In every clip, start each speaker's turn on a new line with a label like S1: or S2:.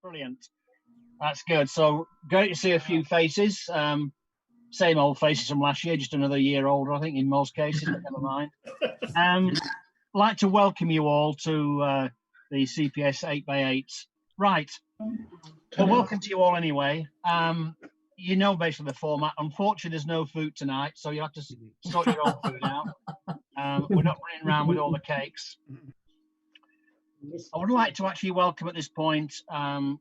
S1: Brilliant. That's good. So great to see a few faces. Same old faces from last year, just another year older, I think, in most cases, but never mind. I'd like to welcome you all to the CPS 8x8. Right. Well, welcome to you all anyway. You know basically the format. Unfortunately, there's no food tonight, so you have to sort your own food out. We're not running around with all the cakes. I would like to actually welcome at this point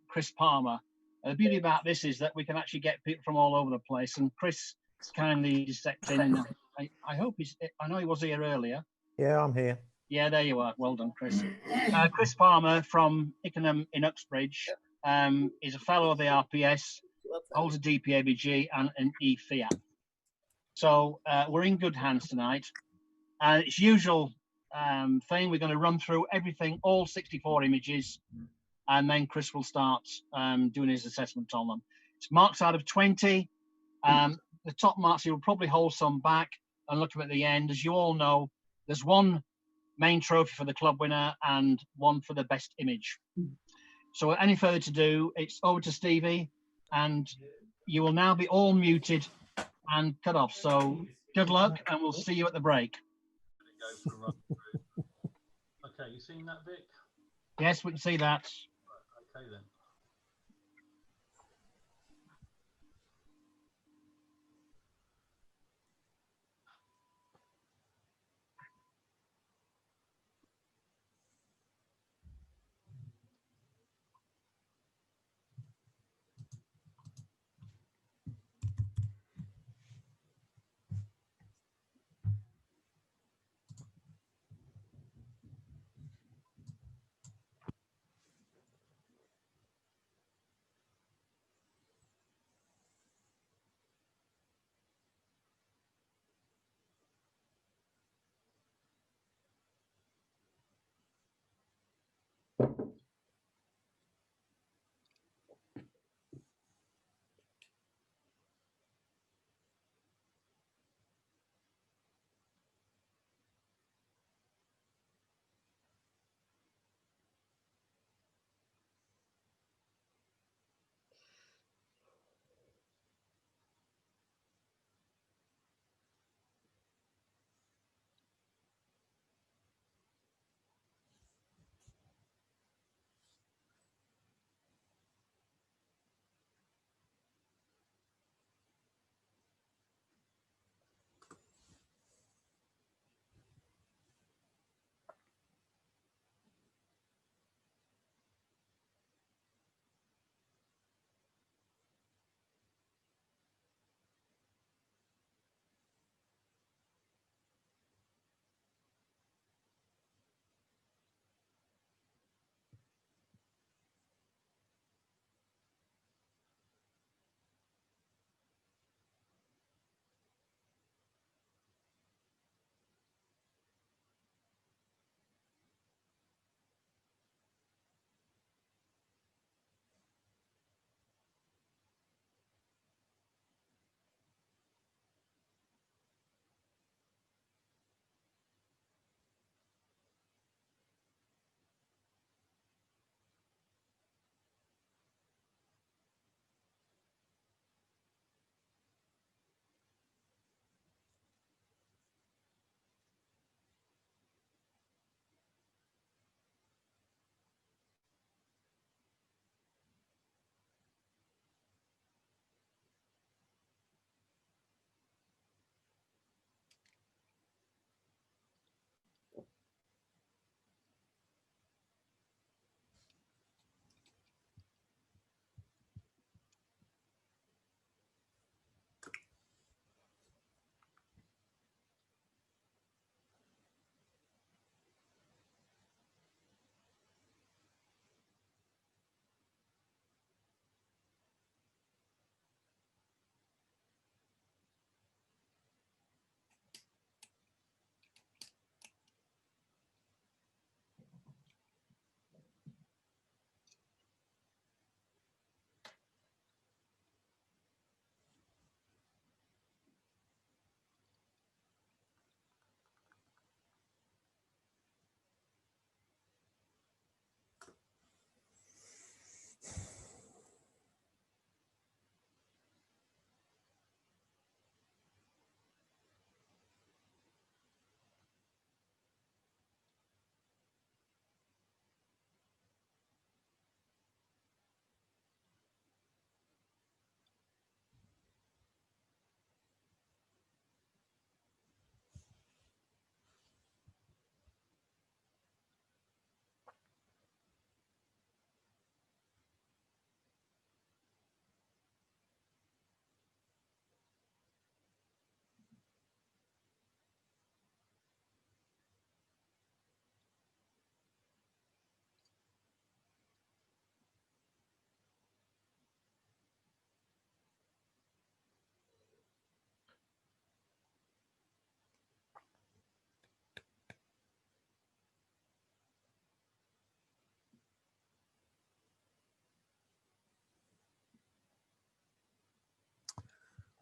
S1: Chris Palmer. The beauty about this is that we can actually get people from all over the place, and Chris kindly stepped in. And I hope I know he was here earlier.
S2: Yeah, I'm here.
S1: Yeah, there you are. Well done, Chris. Chris Palmer from Ickenham in Uxbridge is a fellow of the RPS, holds a DPABG and an E-Fiat. So we're in good hands tonight. It's usual thing. We're going to run through everything, all 64 images, and then Chris will start doing his assessment on them. It's marks out of 20. The top marks, he will probably hold some back and look at the end. As you all know, there's one main trophy for the club winner and one for the best image. So without any further to do, it's over to Stevie, and you will now be all muted and cut off. So good luck, and we'll see you at the break.
S3: Okay, you seen that, Vic?
S1: Yes, we can see that.
S3: Okay then.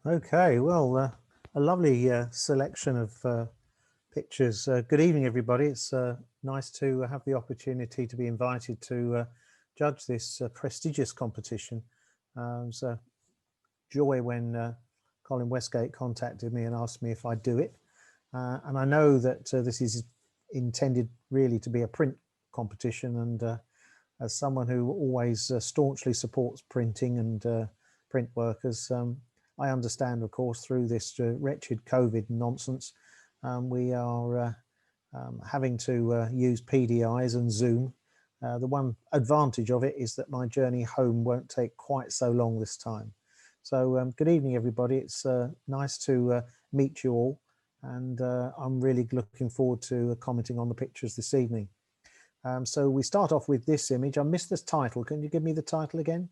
S2: Okay, well, a lovely selection of pictures. Good evening, everybody. It's nice to have the opportunity to be invited to judge this prestigious competition. It was a joy when Colin Westgate contacted me and asked me if I'd do it. And I know that this is intended really to be a print competition, and as someone who always staunchly supports printing and print workers, I understand, of course, through this wretched COVID nonsense, we are having to use PDIs and Zoom. The one advantage of it is that my journey home won't take quite so long this time. So good evening, everybody. It's nice to meet you all, and I'm really looking forward to commenting on the pictures this evening. So we start off with this image. I missed this title. Can you give me the title again?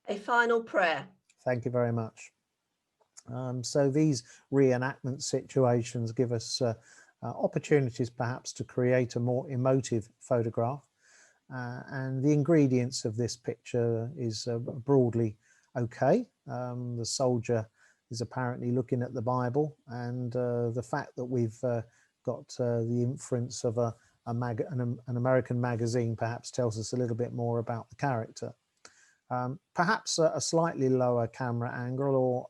S4: A Final Prayer.
S2: Thank you very much. So these reenactment situations give us opportunities perhaps to create a more emotive photograph. And the ingredients of this picture is broadly okay. The soldier is apparently looking at the Bible, and the fact that we've got the inference of an American magazine perhaps tells us a little bit more about the character. Perhaps a slightly lower camera angle, or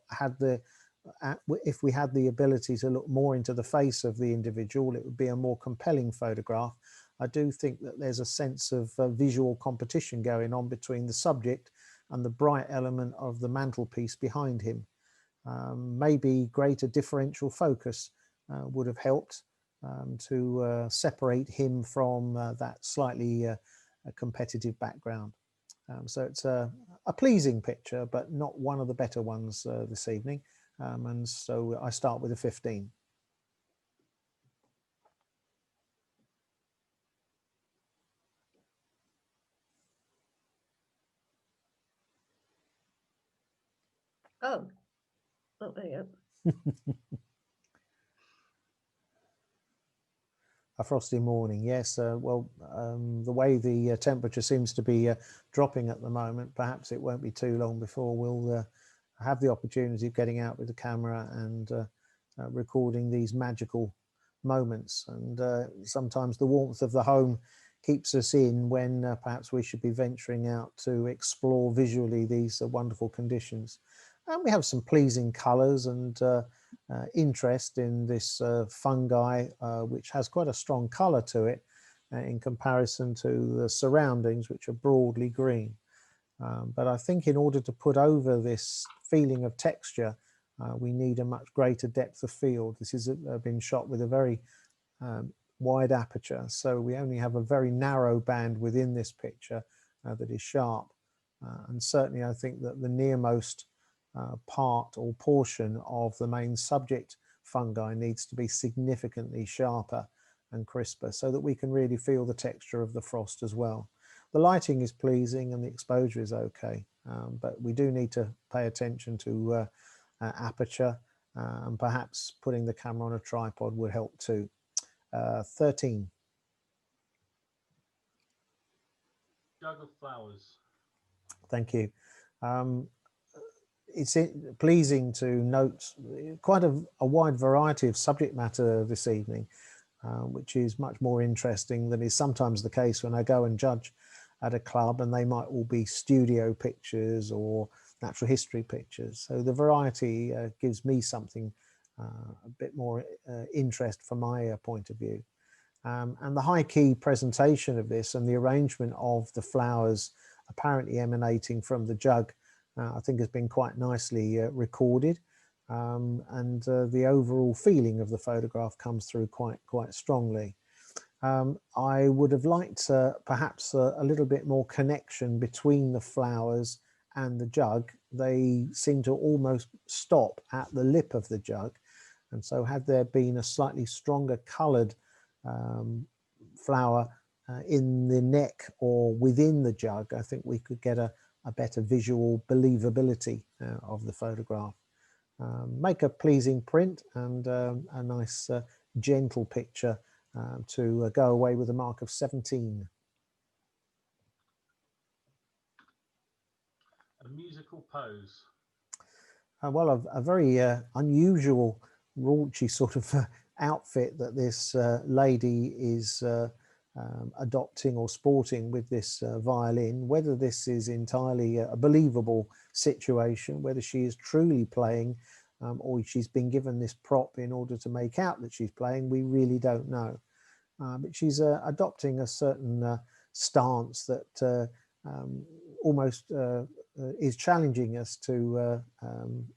S2: if we had the ability to look more into the face of the individual, it would be a more compelling photograph. I do think that there's a sense of visual competition going on between the subject and the bright element of the mantelpiece behind him. Maybe greater differential focus would have helped to separate him from that slightly competitive background. So it's a pleasing picture, but not one of the better ones this evening. And so I start with a 15.
S4: Oh, there you
S2: go. A frosty morning, yes. Well, the way the temperature seems to be dropping at the moment, perhaps it won't be too long before we'll have the opportunity of getting out with the camera and recording these magical moments. And sometimes the warmth of the home keeps us in when perhaps we should be venturing out to explore visually these wonderful conditions. And we have some pleasing colours and interest in this fungi, which has quite a strong colour to it in comparison to the surroundings, which are broadly green. But I think in order to put over this feeling of texture, we need a much greater depth of field. This has been shot with a very wide aperture, so we only have a very narrow band within this picture that is sharp. And certainly I think that the nearmost part or portion of the main subject fungi needs to be significantly sharper and crisper so that we can really feel the texture of the frost as well. The lighting is pleasing and the exposure is okay, but we do need to pay attention to aperture, and perhaps putting the camera on a tripod would help too. 13.
S3: Jug of flowers.
S2: Thank you. It's pleasing to note quite a wide variety of subject matter this evening, which is much more interesting than is sometimes the case when I go and judge at a club, and they might all be studio pictures or natural history pictures. So the variety gives me something a bit more interest from my point of view. And the high key presentation of this and the arrangement of the flowers apparently emanating from the jug I think has been quite nicely recorded, and the overall feeling of the photograph comes through quite strongly. I would have liked perhaps a little bit more connection between the flowers and the jug. They seem to almost stop at the lip of the jug, and so had there been a slightly stronger coloured flower in the neck or within the jug, I think we could get a better visual believability of the photograph. Make a pleasing print and a nice gentle picture to go away with a mark of 17.
S3: A musical pose.
S2: Well, a very unusual, raunchy sort of outfit that this lady is adopting or sporting with this violin. Whether this is entirely a believable situation, whether she is truly playing or she's been given this prop in order to make out that she's playing, we really don't know. But she's adopting a certain stance that almost is challenging us to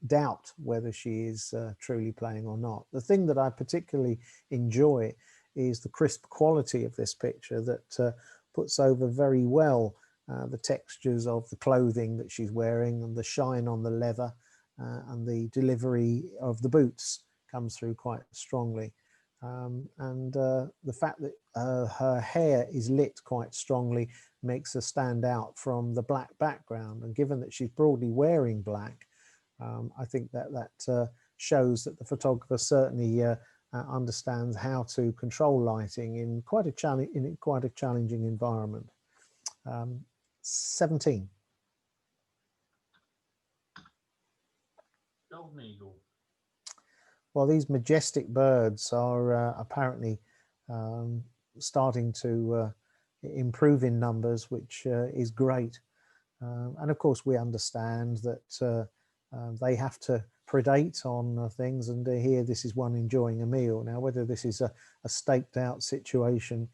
S2: doubt whether she is truly playing or not. The thing that I particularly enjoy is the crisp quality of this picture that puts over very well the textures of the clothing that she's wearing and the shine on the leather, and the delivery of the boots comes through quite strongly. And the fact that her hair is lit quite strongly makes her stand out from the black background, and given that she's broadly wearing black, I think that shows that the photographer certainly understands how to control lighting in quite a challenging environment. 17.
S3: Golden eagle.
S2: Well, these majestic birds are apparently starting to improve in numbers, which is great. And of course, we understand that they have to predate on things, and here this is one enjoying a meal. Now, whether this is a staked out situation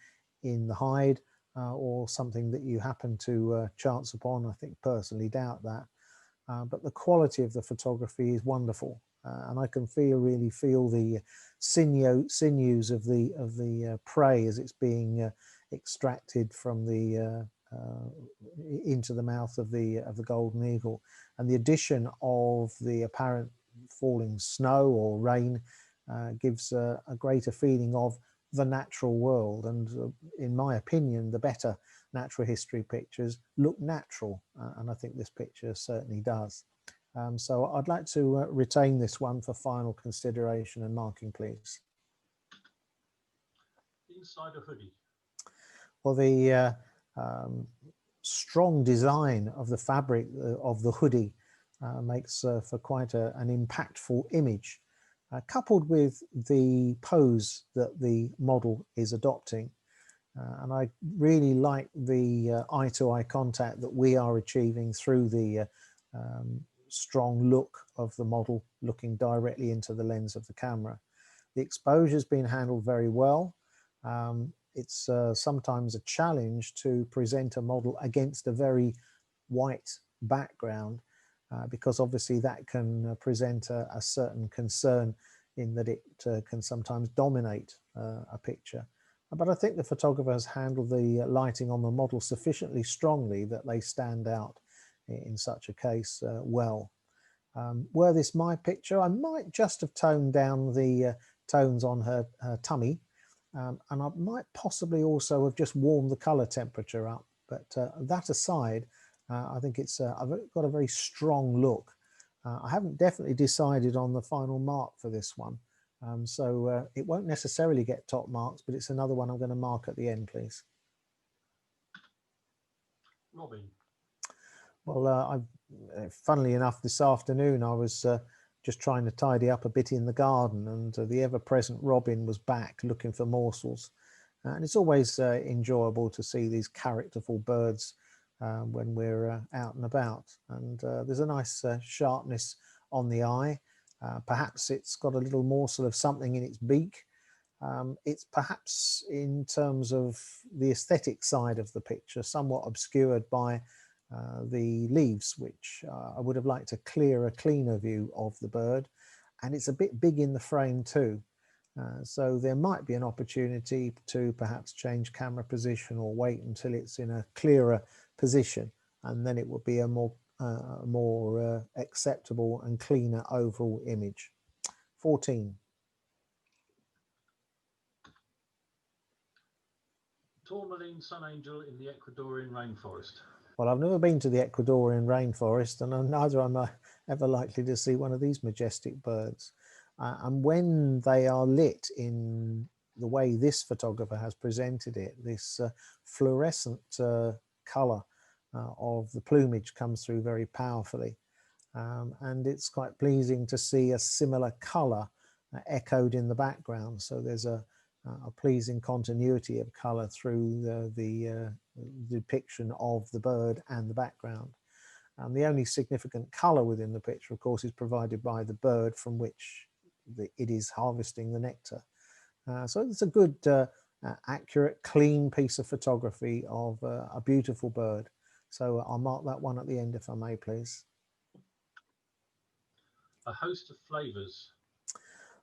S2: in the hide or something that you happen to chance upon, I think personally doubt that. But the quality of the photography is wonderful. And I can really feel the sinews of the prey as it's being extracted from the into the mouth of the golden eagle, and the addition of the apparent falling snow or rain gives a greater feeling of the natural world. And in my opinion, the better natural history pictures look natural, and I think this picture certainly does. So I'd like to retain this one for final consideration and marking, please.
S3: Inside a hoodie.
S2: Well, the strong design of the fabric of the hoodie makes for quite an impactful image, coupled with the pose that the model is adopting. And I really like the eye-to-eye contact that we are achieving through the strong look of the model looking directly into the lens of the camera. The exposure has been handled very well. It's sometimes a challenge to present a model against a very white background because obviously that can present a certain concern in that it can sometimes dominate a picture. But I think the photographer has handled the lighting on the model sufficiently strongly that they stand out in such a case well. Were this my picture, I might just have toned down the tones on her tummy, and I might possibly also have just warmed the color temperature up. But that aside, I think I've got a very strong look. I haven't definitely decided on the final mark for this one. So it won't necessarily get top marks, but it's another one I'm going to mark at the end, please.
S3: Robin.
S2: Well, funnily enough, this afternoon I was just trying to tidy up a bit in the garden, and the ever-present robin was back looking for morsels. And it's always enjoyable to see these characterful birds when we're out and about. And there's a nice sharpness on the eye. Perhaps it's got a little morsel of something in its beak. It's perhaps, in terms of the aesthetic side of the picture, somewhat obscured by the leaves, which I would have liked a cleaner view of the bird. And it's a bit big in the frame too. So there might be an opportunity to perhaps change camera position or wait until it's in a clearer position, and then it would be a more acceptable and cleaner overall image. 14.
S3: Tourmaline sun angel in the Ecuadorian rainforest.
S2: Well, I've never been to the Ecuadorian rainforest, and neither am I ever likely to see one of these majestic birds. And when they are lit in the way this photographer has presented it, this fluorescent colour of the plumage comes through very powerfully. And it's quite pleasing to see a similar colour echoed in the background. So there's a pleasing continuity of colour through the depiction of the bird and the background. And the only significant colour within the picture, of course, is provided by the bird from which it is harvesting the nectar. So it's a good, accurate, clean piece of photography of a beautiful bird. So I'll mark that one at the end, if I may, please.
S3: A host of flavours.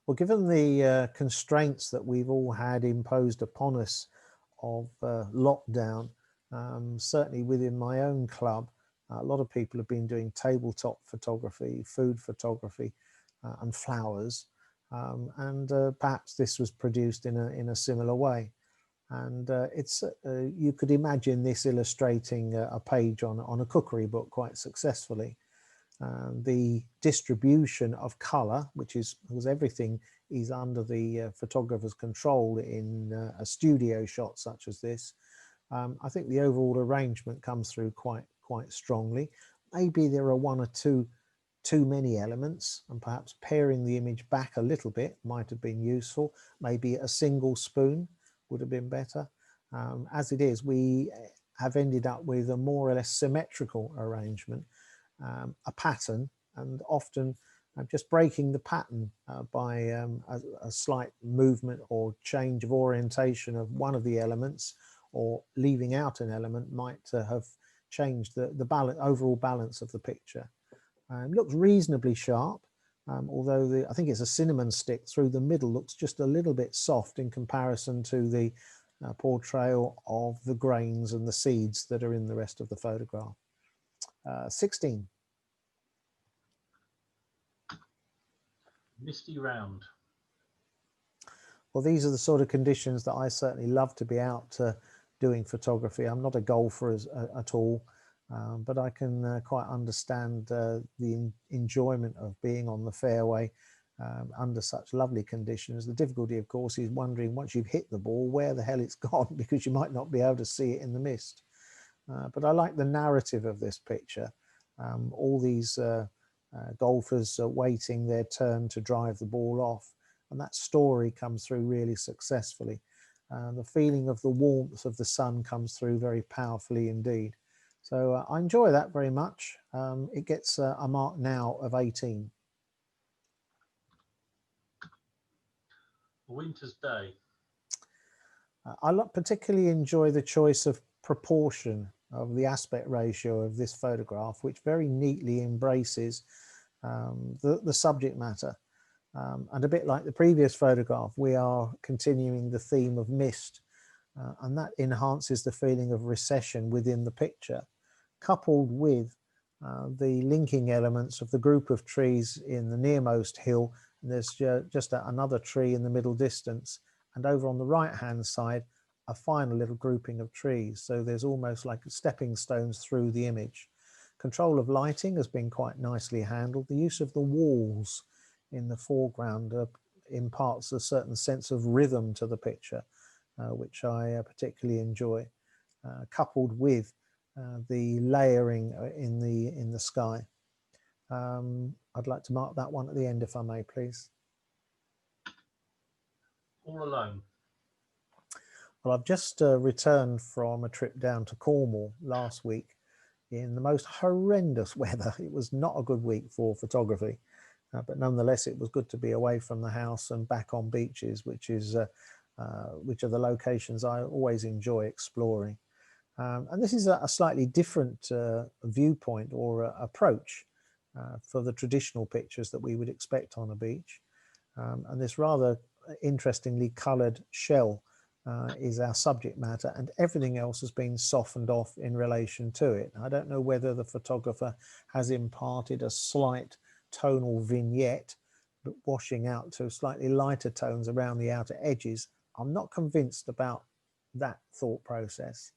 S2: Well, given the constraints that we've all had imposed upon us of lockdown, certainly within my own club, a lot of people have been doing tabletop photography, food photography, and flowers. And perhaps this was produced in a similar way. And it's you could imagine this illustrating a page on a cookery book quite successfully. The distribution of colour, which is because everything is under the photographer's control in a studio shot such as this. I think the overall arrangement comes through quite strongly. Maybe there are one or two too many elements, and perhaps paring the image back a little bit might have been useful. Maybe a single spoon would have been better. As it is, we have ended up with a more or less symmetrical arrangement. A pattern, and often just breaking the pattern by a slight movement or change of orientation of one of the elements, or leaving out an element, might have changed the overall balance of the picture. It looks reasonably sharp, although I think it's a cinnamon stick through the middle looks just a little bit soft in comparison to the portrayal of the grains and the seeds that are in the rest of the photograph. 16.
S3: Misty round.
S2: Well, these are the sort of conditions that I certainly love to be out doing photography. I'm not a golfer at all, but I can quite understand the enjoyment of being on the fairway under such lovely conditions. The difficulty, of course, is wondering once you've hit the ball where the hell it's gone, because you might not be able to see it in the mist. But I like the narrative of this picture. All these golfers are waiting their turn to drive the ball off, and that story comes through really successfully. The feeling of the warmth of the sun comes through very powerfully indeed. So I enjoy that very much. It gets a mark now of 18.
S3: A winter's day.
S2: I particularly enjoy the choice of proportion of the aspect ratio of this photograph, which very neatly embraces the subject matter. And a bit like the previous photograph, we are continuing the theme of mist, and that enhances the feeling of recession within the picture, coupled with the linking elements of the group of trees in the nearmost hill. And there's just another tree in the middle distance, and over on the right hand side a final little grouping of trees. So there's almost like stepping stones through the image. Control of lighting has been quite nicely handled. The use of the walls in the foreground imparts a certain sense of rhythm to the picture, which I particularly enjoy, coupled with the layering in the sky. I'd like to mark that one at the end, if I may, please.
S3: All alone.
S2: Well, I've just returned from a trip down to Cornwall last week in the most horrendous weather. It was not a good week for photography, but nonetheless, it was good to be away from the house and back on beaches, which are the locations I always enjoy exploring. And this is a slightly different viewpoint or approach for the traditional pictures that we would expect on a beach. And this rather interestingly coloured shell is our subject matter, and everything else has been softened off in relation to it. I don't know whether the photographer has imparted a slight tonal vignette, but washing out to slightly lighter tones around the outer edges. I'm not convinced about that thought process,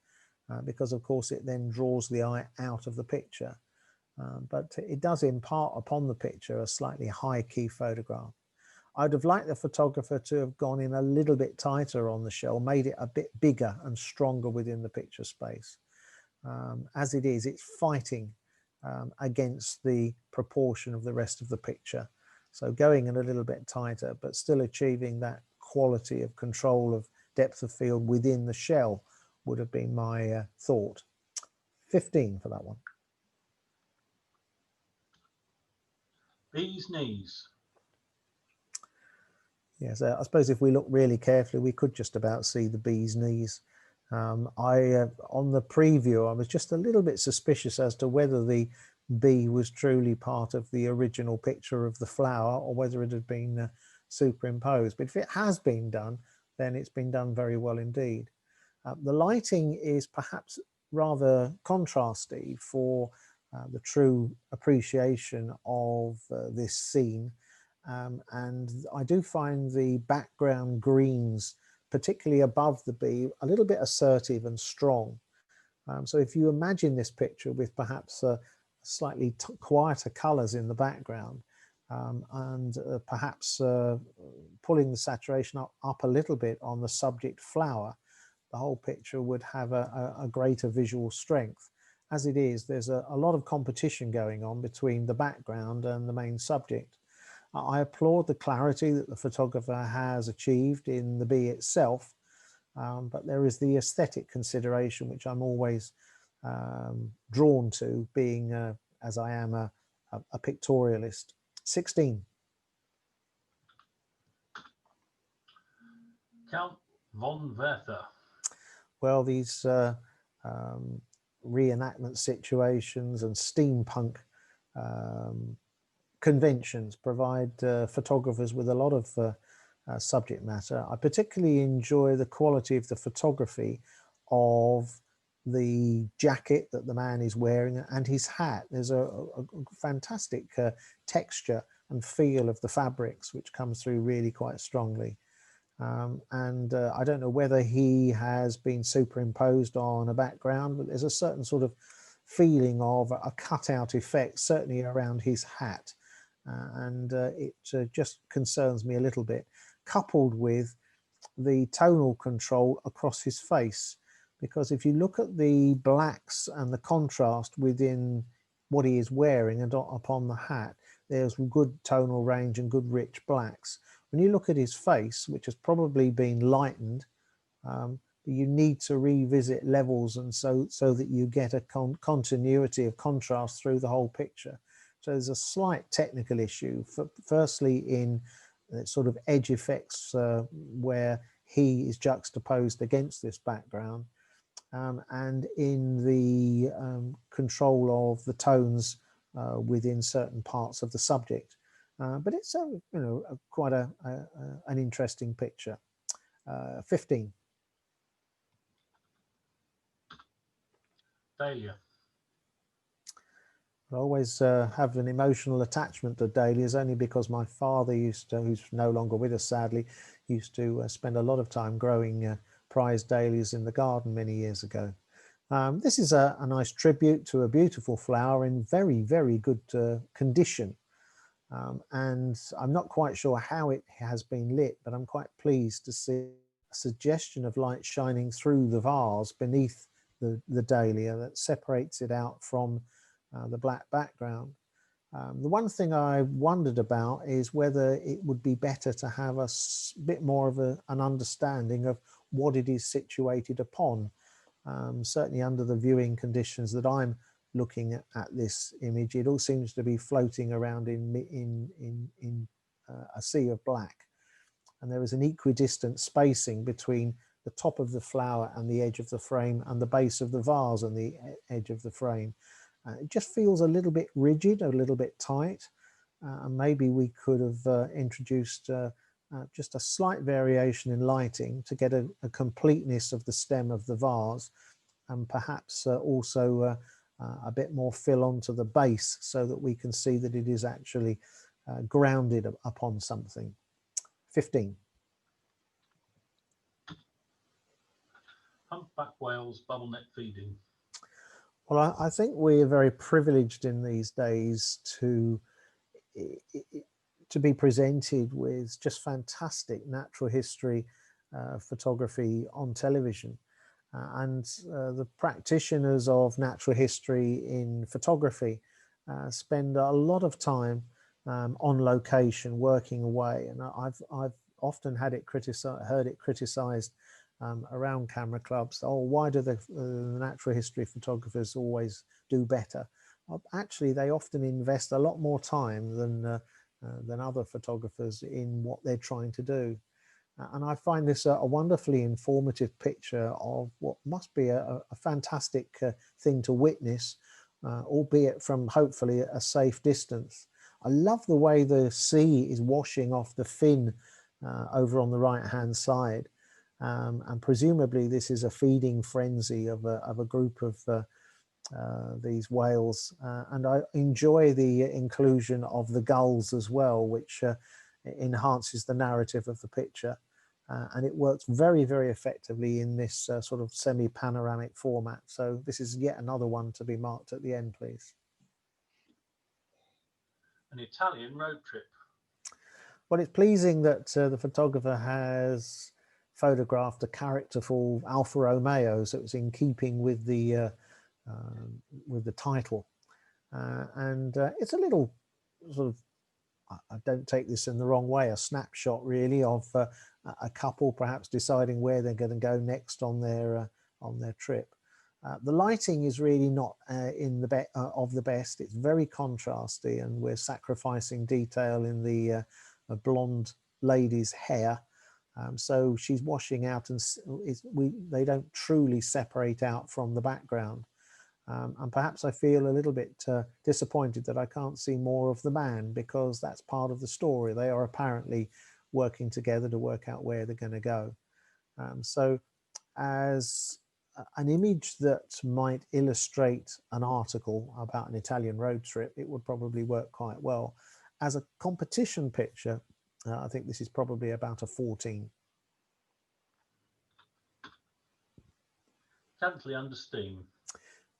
S2: because of course it then draws the eye out of the picture. But it does impart upon the picture a slightly high key photograph. I'd have liked the photographer to have gone in a little bit tighter on the shell, made it a bit bigger and stronger within the picture space. As it is, it's fighting against the proportion of the rest of the picture. So going in a little bit tighter, but still achieving that quality of control of depth of field within the shell would have been my thought. 15 for that one.
S3: Bee's knees.
S2: Yes, I suppose if we look really carefully, we could just about see the bee's knees. On the preview, I was just a little bit suspicious as to whether the bee was truly part of the original picture of the flower or whether it had been superimposed. But if it has been done, then it's been done very well indeed. The lighting is perhaps rather contrasty for the true appreciation of this scene. And I do find the background greens, particularly above the bee, a little bit assertive and strong. So if you imagine this picture with perhaps slightly quieter colours in the background, and perhaps pulling the saturation up a little bit on the subject flower, the whole picture would have a greater visual strength. As it is, there's a lot of competition going on between the background and the main subject. I applaud the clarity that the photographer has achieved in the bee itself, but there is the aesthetic consideration which I'm always drawn to, being as I am a pictorialist. 16.
S3: Count von Werther.
S2: Well, these reenactment situations and steampunk conventions provide photographers with a lot of subject matter. I particularly enjoy the quality of the photography of the jacket that the man is wearing and his hat. There's a fantastic texture and feel of the fabrics which comes through really quite strongly. And I don't know whether he has been superimposed on a background, but there's a certain sort of feeling of a cutout effect, certainly around his hat. And it just concerns me a little bit, coupled with the tonal control across his face. Because if you look at the blacks and the contrast within what he is wearing and upon the hat, there's good tonal range and good rich blacks. When you look at his face, which has probably been lightened, you need to revisit levels, and so that you get a continuity of contrast through the whole picture. So there's a slight technical issue, firstly in sort of edge effects where he is juxtaposed against this background, and in the control of the tones within certain parts of the subject. But it's quite an interesting picture. 15.
S3: Dahlia.
S2: I always have an emotional attachment to dahlias, only because my father used to, who's no longer with us sadly, used to spend a lot of time growing prize dahlias in the garden many years ago. This is a nice tribute to a beautiful flower in very, very good condition. And I'm not quite sure how it has been lit, but I'm quite pleased to see a suggestion of light shining through the vase beneath the dahlia that separates it out from the black background. The one thing I wondered about is whether it would be better to have a bit more of an understanding of what it is situated upon. Certainly under the viewing conditions that I'm looking at this image, it all seems to be floating around in a sea of black, and there is an equidistant spacing between the top of the flower and the edge of the frame, and the base of the vase and the edge of the frame. It just feels a little bit rigid, a little bit tight, and maybe we could have introduced just a slight variation in lighting to get a completeness of the stem of the vase, and perhaps also a bit more fill onto the base so that we can see that it is actually grounded upon something. 15.
S3: Humpback whales, bubble net feeding.
S2: Well, I think we're very privileged in these days to be presented with just fantastic natural history photography on television. The practitioners of natural history in photography spend a lot of time on location, working away, and I've often heard it criticised around camera clubs. Oh, why do the natural history photographers always do better? Actually, they often invest a lot more time than other photographers in what they're trying to do. And I find this a wonderfully informative picture of what must be a fantastic thing to witness, albeit from hopefully a safe distance. I love the way the sea is washing off the fin over on the right hand side, and presumably this is a feeding frenzy of a group of these whales, and I enjoy the inclusion of the gulls as well, which enhances the narrative of the picture, and it works very, very effectively in this sort of semi-panoramic format. So this is yet another one to be marked at the end, please.
S3: An Italian road trip.
S2: Well, it's pleasing that the photographer has photographed a characterful Alfa Romeo, so it's in keeping with the title, and it's a little sort of, I don't take this in the wrong way, a snapshot really of a couple perhaps deciding where they're going to go next on their trip. The lighting is really not of the best. It's very contrasty, and we're sacrificing detail in the blonde lady's hair. So she's washing out, and they don't truly separate out from the background. And perhaps I feel a little bit disappointed that I can't see more of the man, because that's part of the story. They are apparently working together to work out where they're going to go. So as an image that might illustrate an article about an Italian road trip, it would probably work quite well. As a competition picture, I think this is probably about a 14.
S3: Cantley under steam.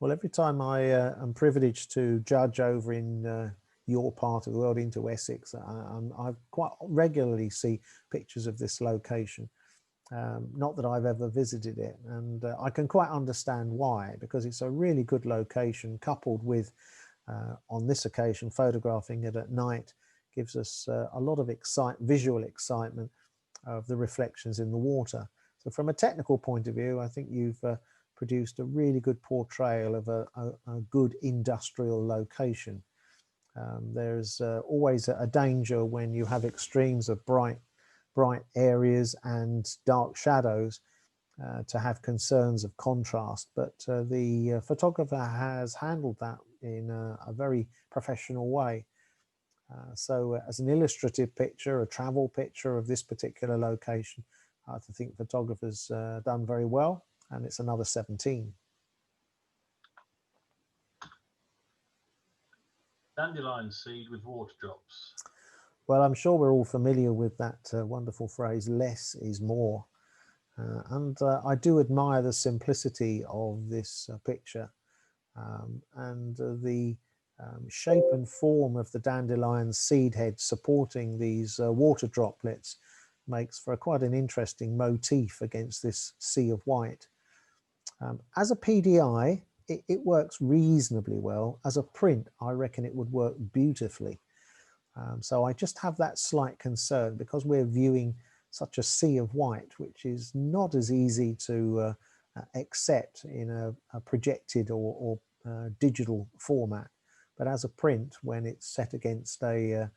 S2: Well, every time I am privileged to judge over in your part of the world, into Essex, I quite regularly see pictures of this location. Not that I've ever visited it, and I can quite understand why, because it's a really good location, coupled with, on this occasion, photographing it at night gives us a lot of visual excitement of the reflections in the water. So from a technical point of view, I think you've produced a really good portrayal of a good industrial location. There's always a danger when you have extremes of bright areas and dark shadows to have concerns of contrast, but the photographer has handled that in a very professional way. So as an illustrative picture, a travel picture of this particular location, I think the photographer's done very well, and it's another 17.
S3: Dandelion seed with water drops.
S2: Well, I'm sure we're all familiar with that wonderful phrase, less is more. And I do admire the simplicity of this picture, and the shape and form of the dandelion seed head supporting these water droplets makes for quite an interesting motif against this sea of white. As a PDI, it works reasonably well. As a print, I reckon it would work beautifully. So I just have that slight concern, because we're viewing such a sea of white, which is not as easy to accept in a projected or digital format. But as a print, when it's set against a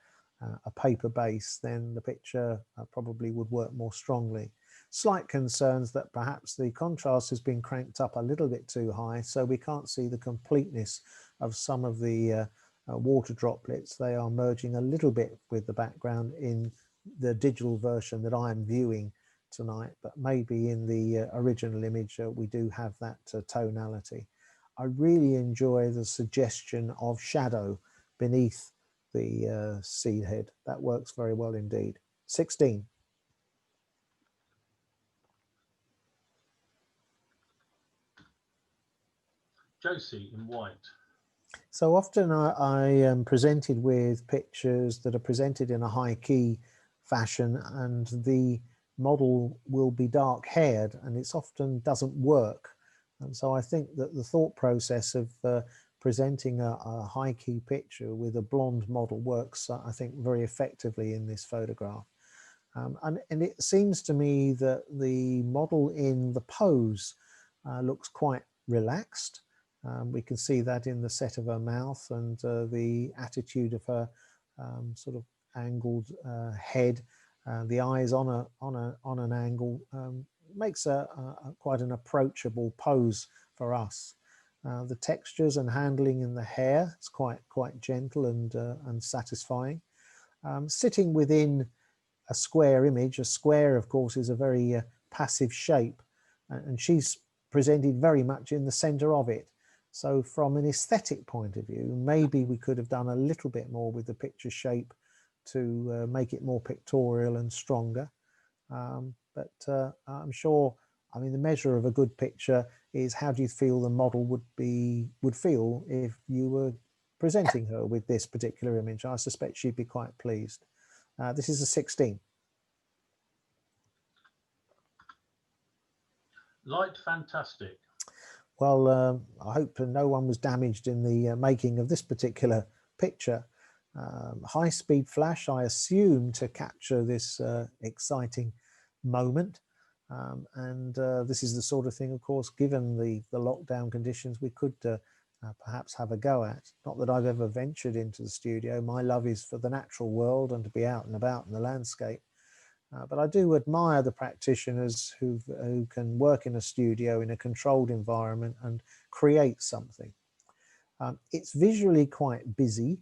S2: paper base, then the picture probably would work more strongly. Slight concerns that perhaps the contrast has been cranked up a little bit too high, so we can't see the completeness of some of the water droplets. They are merging a little bit with the background in the digital version that I am viewing tonight, but maybe in the original image we do have that tonality. I really enjoy the suggestion of shadow beneath the seed head. That works very well indeed. 16.
S3: Josie in white.
S2: So often I am presented with pictures that are presented in a high key fashion, and the model will be dark haired, and it often doesn't work. And so I think that the thought process of presenting a high key picture with a blonde model works, I think, very effectively in this photograph. And it seems to me that the model in the pose looks quite relaxed. We can see that in the set of her mouth and the attitude of her sort of angled head. The eyes on an angle makes quite an approachable pose for us. The textures and handling in the hair is quite gentle and satisfying. Sitting within a square image, a square, of course, is a very passive shape, and she's presented very much in the center of it. So from an aesthetic point of view, maybe we could have done a little bit more with the picture shape to make it more pictorial and stronger. But I'm sure, I mean, the measure of a good picture is how do you feel the model would feel if you were presenting her with this particular image. I suspect she'd be quite pleased. This is a 16.
S3: Light fantastic.
S2: Well, I hope no one was damaged in the making of this particular picture. High-speed flash, I assume, to capture this exciting moment. And this is the sort of thing, of course, given the lockdown conditions, we could perhaps have a go at. Not that I've ever ventured into the studio. My love is for the natural world and to be out and about in the landscape. But I do admire the practitioners who can work in a studio in a controlled environment and create something. It's visually quite busy.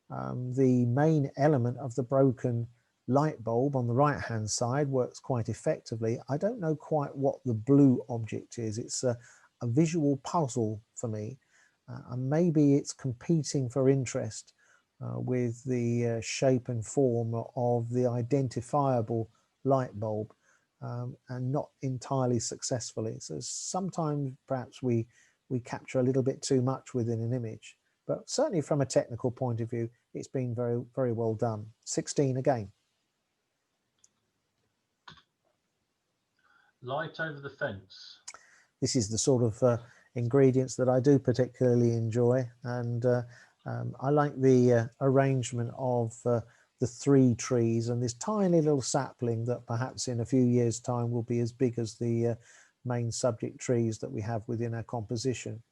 S2: The main element of the broken light bulb on the right hand side works quite effectively. I don't know quite what the blue object is. It's a visual puzzle for me, and maybe it's competing for interest with the shape and form of the identifiable light bulb, and not entirely successfully. So sometimes perhaps we capture a little bit too much within an image, but certainly from a technical point of view, it's been very, very well done. 16 again.
S3: Light over the fence.
S2: This is the sort of ingredients that I do particularly enjoy, and I like the arrangement of the 3 trees and this tiny little sapling that perhaps in a few years' time will be as big as the main subject trees that we have within our composition.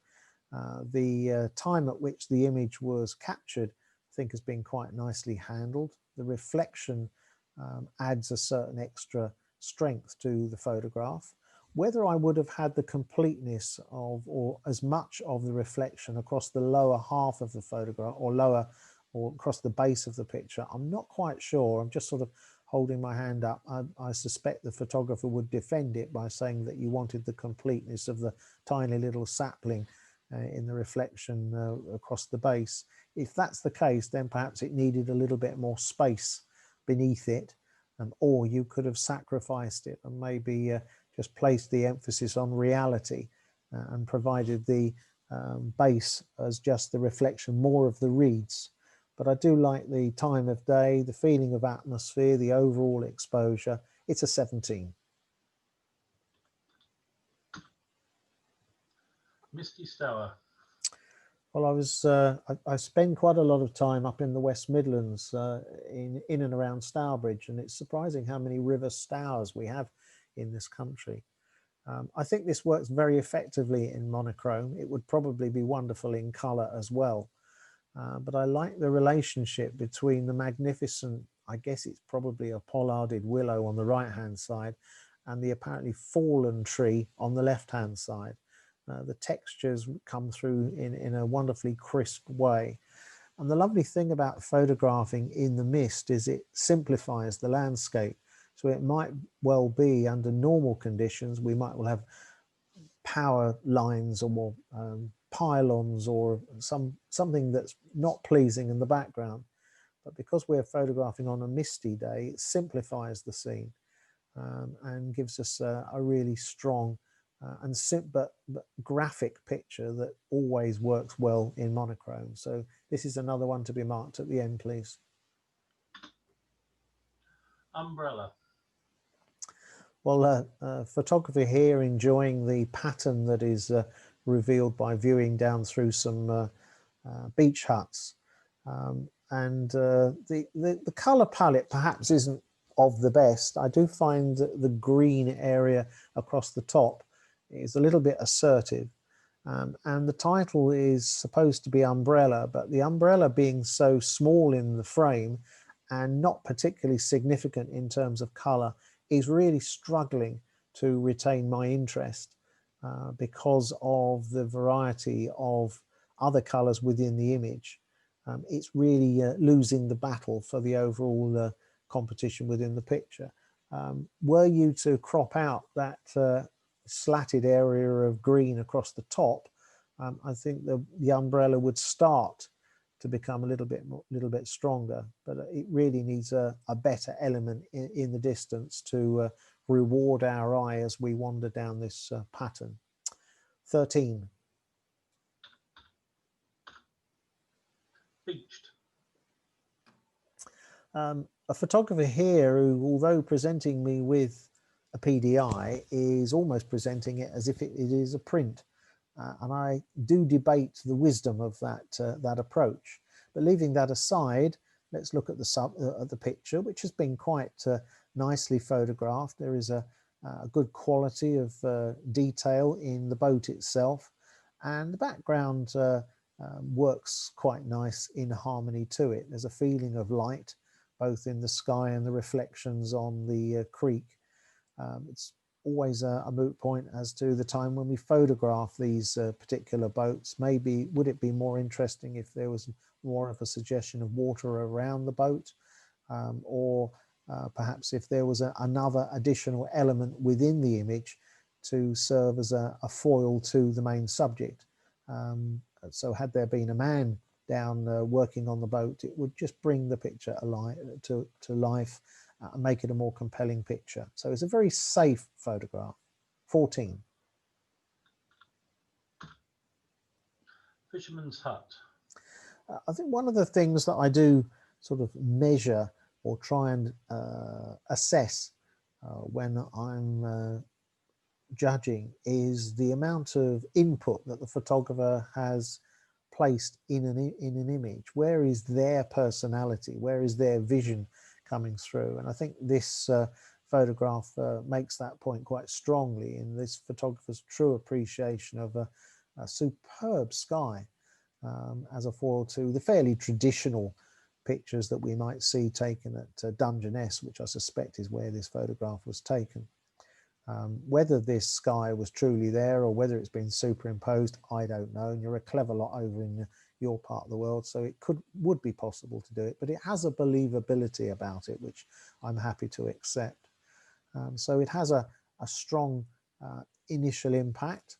S2: The time at which the image was captured, I think, has been quite nicely handled. The reflection adds a certain extra strength to the photograph. Whether I would have had the completeness of or as much of the reflection across the lower half of the photograph or across the base of the picture, I'm not quite sure. I'm just sort of holding my hand up. I suspect the photographer would defend it by saying that you wanted the completeness of the tiny little sapling in the reflection across the base. If that's the case, then perhaps it needed a little bit more space beneath it, or you could have sacrificed it and maybe just placed the emphasis on reality and provided the base as just the reflection more of the reeds. But I do like the time of day, the feeling of atmosphere, the overall exposure. It's a 17.
S3: Misty Stour.
S2: Well, I spend quite a lot of time up in the West Midlands in and around Stourbridge, and it's surprising how many river stours we have in this country. I think this works very effectively in monochrome. It would probably be wonderful in colour as well. But I like the relationship between the magnificent, I guess it's probably a pollarded willow on the right-hand side, and the apparently fallen tree on the left-hand side. The textures come through in a wonderfully crisp way. And the lovely thing about photographing in the mist is it simplifies the landscape. So it might well be under normal conditions, we might well have power lines or more pylons or something that's not pleasing in the background. But because we're photographing on a misty day, it simplifies the scene and gives us a really strong but graphic picture that always works well in monochrome. So this is another one to be marked at the end, please.
S3: Umbrella.
S2: Well, photographer here enjoying the pattern that is revealed by viewing down through some beach huts. And the color palette perhaps isn't of the best. I do find that the green area across the top is a little bit assertive. And the title is supposed to be umbrella, but the umbrella being so small in the frame and not particularly significant in terms of color is really struggling to retain my interest because of the variety of other colors within the image. It's really losing the battle for the overall competition within the picture. Were you to crop out that slatted area of green across the top, I think the umbrella would start to become a little bit stronger, but it really needs a better element in the distance to reward our eye as we wander down this pattern. 13.
S3: Beached.
S2: A photographer here who, although presenting me with a PDI, is almost presenting it as if it is a print. And I do debate the wisdom of that approach. But leaving that aside, let's look at the picture, which has been quite nicely photographed. There is a good quality of detail in the boat itself, and the background works quite nice in harmony to it. There's a feeling of light, both in the sky and the reflections on the creek. It's always a moot point as to the time when we photograph these particular boats. Maybe would it be more interesting if there was more of a suggestion of water around the boat, or perhaps if there was another additional element within the image to serve as a foil to the main subject. So had there been a man down working on the boat, it would just bring the picture alive to life and make it a more compelling picture. So it's a very safe photograph. 14.
S3: Fisherman's hut.
S2: I think one of the things that I do sort of measure or try and assess when I'm judging is the amount of input that the photographer has placed in an image. Where is their personality? Where is their vision coming through? And I think this photograph makes that point quite strongly in this photographer's true appreciation of a superb sky as a foil to the fairly traditional pictures that we might see taken at Dungeness, which I suspect is where this photograph was taken. Whether this sky was truly there or whether it's been superimposed, I don't know. And you're a clever lot over in your part of the world, so it would be possible to do it, but it has a believability about it, which I'm happy to accept. So it has a strong initial impact.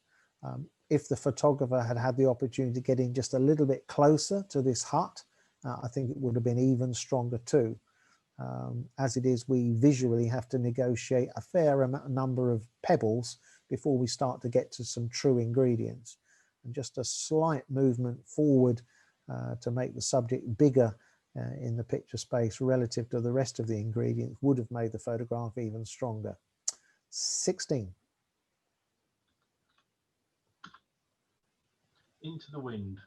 S2: If the photographer had had the opportunity to get in just a little bit closer to this hut, I think it would have been even stronger too. As it is, we visually have to negotiate a fair number of pebbles before we start to get to some true ingredients. And just a slight movement forward to make the subject bigger in the picture space relative to the rest of the ingredients would have made the photograph even stronger. 16.
S3: Into the wind.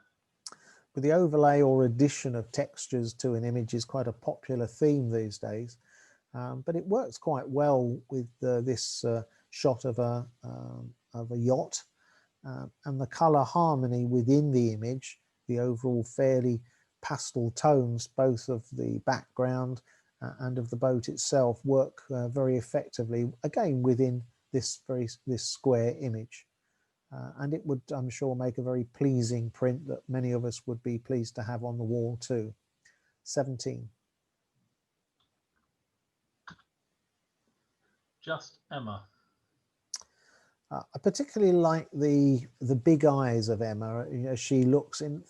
S2: With the overlay or addition of textures to an image is quite a popular theme these days, but it works quite well with this shot of a yacht, and the color harmony within the image, the overall fairly pastel tones, both of the background and of the boat itself, work very effectively, again within this square image. And it would, I'm sure, make a very pleasing print that many of us would be pleased to have on the wall too. 17.
S3: Just Emma.
S2: I particularly like the big eyes of Emma. You know, she looks in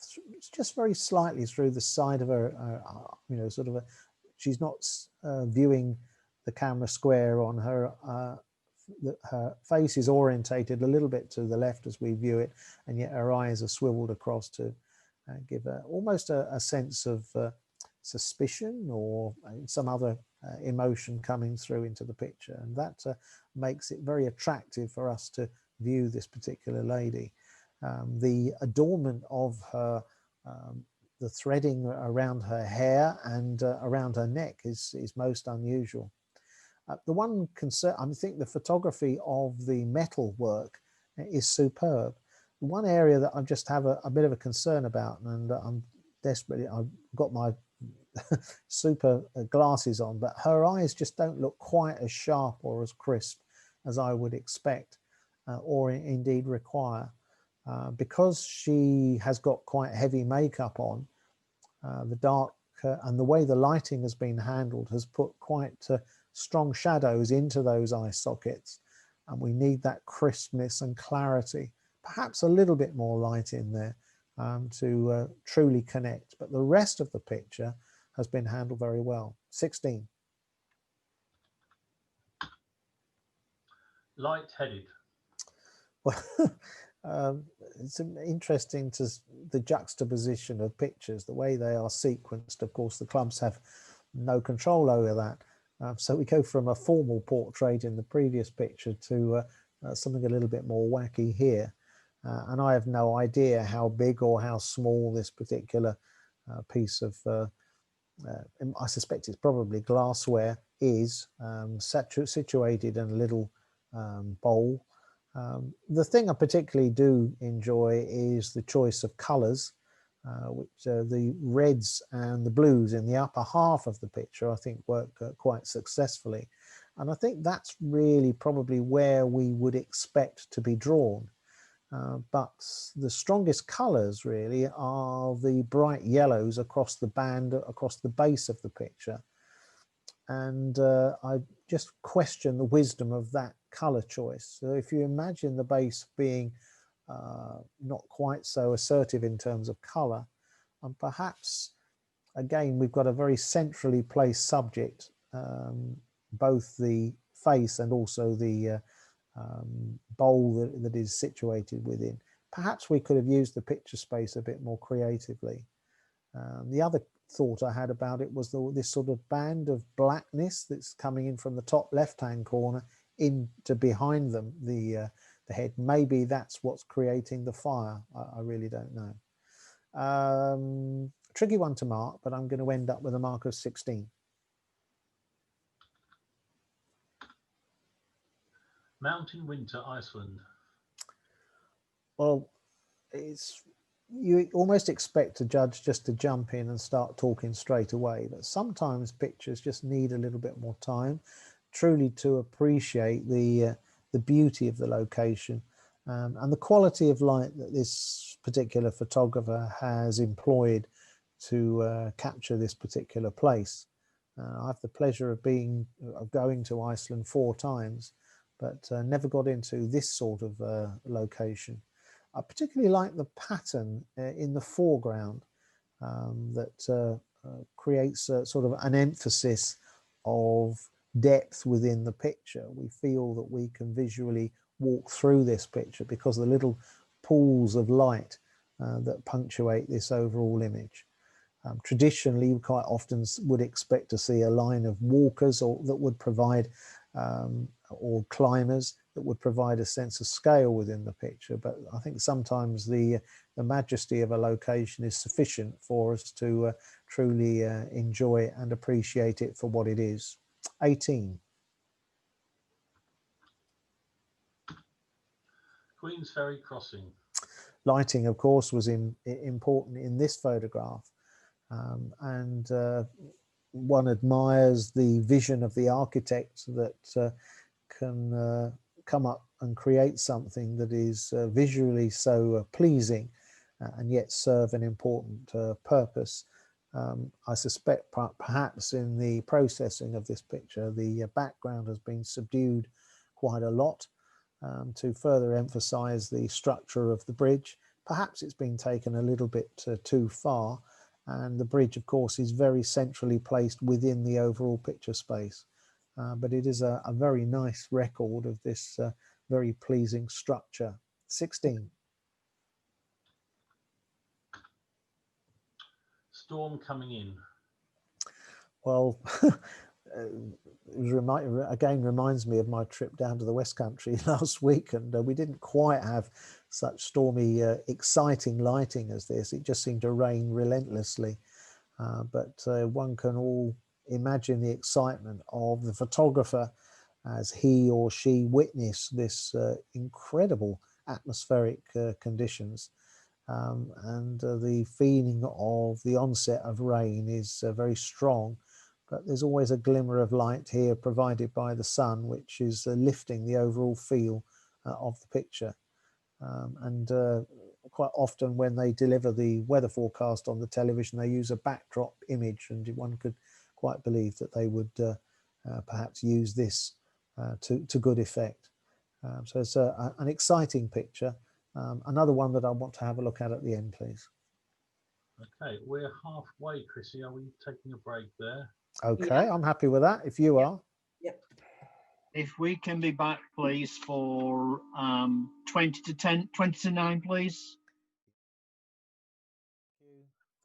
S2: just very slightly through the side of her, you know, sort of she's not viewing the camera square on her. Her face is orientated a little bit to the left as we view it, and yet her eyes are swiveled across to give almost a sense of suspicion or some other emotion coming through into the picture, and that makes it very attractive for us to view this particular lady. The adornment of her, the threading around her hair and around her neck is most unusual. The one concern, I think the photography of the metal work is superb. One area that I just have a bit of a concern about, and I'm desperately, I've got my super glasses on, but her eyes just don't look quite as sharp or as crisp as I would expect or indeed require. Because she has got quite heavy makeup on, the dark and the way the lighting has been handled has put quite strong shadows into those eye sockets, and we need that crispness and clarity, perhaps a little bit more light in there to truly connect. But the rest of the picture has been handled very well. 16.
S3: Light-headed.
S2: Well, it's interesting to the juxtaposition of pictures, the way they are sequenced. Of course, the clubs have no control over that. So we go from a formal portrait in the previous picture to something a little bit more wacky here. And I have no idea how big or how small this particular piece of, I suspect it's probably glassware, is situated in a little bowl. The thing I particularly do enjoy is the choice of colours, which the reds and the blues in the upper half of the picture I think work quite successfully. And I think that's really probably where we would expect to be drawn. But the strongest colours really are the bright yellows across the band, across the base of the picture. And I just question the wisdom of that colour choice. So if you imagine the base being not quite so assertive in terms of colour, and perhaps again we've got a very centrally placed subject, both the face and also the bowl that is situated within. Perhaps we could have used the picture space a bit more creatively. The other thought I had about it was this sort of band of blackness that's coming in from the top left hand corner into behind them, the head. Maybe that's what's creating the fire. I really don't know. Tricky one to mark, but I'm going to end up with a mark of 16.
S3: Mountain winter, Iceland.
S2: Well, you almost expect a judge just to jump in and start talking straight away, but sometimes pictures just need a little bit more time truly to appreciate the beauty of the location and the quality of light that this particular photographer has employed to capture this particular place. I have the pleasure of going to Iceland 4 times, but never got into this sort of location. I particularly like the pattern in the foreground that creates sort of an emphasis of depth within the picture. We feel that we can visually walk through this picture because of the little pools of light that punctuate this overall image. Traditionally, we quite often would expect to see a line of walkers that would provide or climbers that would provide a sense of scale within the picture, but I think sometimes the majesty of a location is sufficient for us to truly enjoy and appreciate it for what it is. 18.
S3: Queen's Ferry Crossing.
S2: Lighting, of course, was important in this photograph, and one admires the vision of the architect that can come up and create something that is visually so pleasing and yet serve an important purpose. I suspect perhaps in the processing of this picture, the background has been subdued quite a lot to further emphasize the structure of the bridge. Perhaps it's been taken a little bit too far, and the bridge, of course, is very centrally placed within the overall picture space. But it is a very nice record of this very pleasing structure. 16.
S3: Storm coming in.
S2: Well, again reminds me of my trip down to the West Country last week, and we didn't quite have such stormy, exciting lighting as this. It just seemed to rain relentlessly, but one can all imagine the excitement of the photographer as he or she witnessed this incredible atmospheric conditions. And the feeling of the onset of rain is very strong, but there's always a glimmer of light here provided by the sun, which is lifting the overall feel of the picture. And quite often when they deliver the weather forecast on the television, they use a backdrop image, and one could quite believe that they would perhaps use this to good effect. So it's an exciting picture. Another one that I want to have a look at the end, please.
S3: Okay, we're halfway, Chrissy. Are we taking a break there?
S2: Okay,
S4: Yeah.
S2: I'm happy with that, if you are.
S4: Yep.
S1: If we can be back, please, for 20 to 9, please.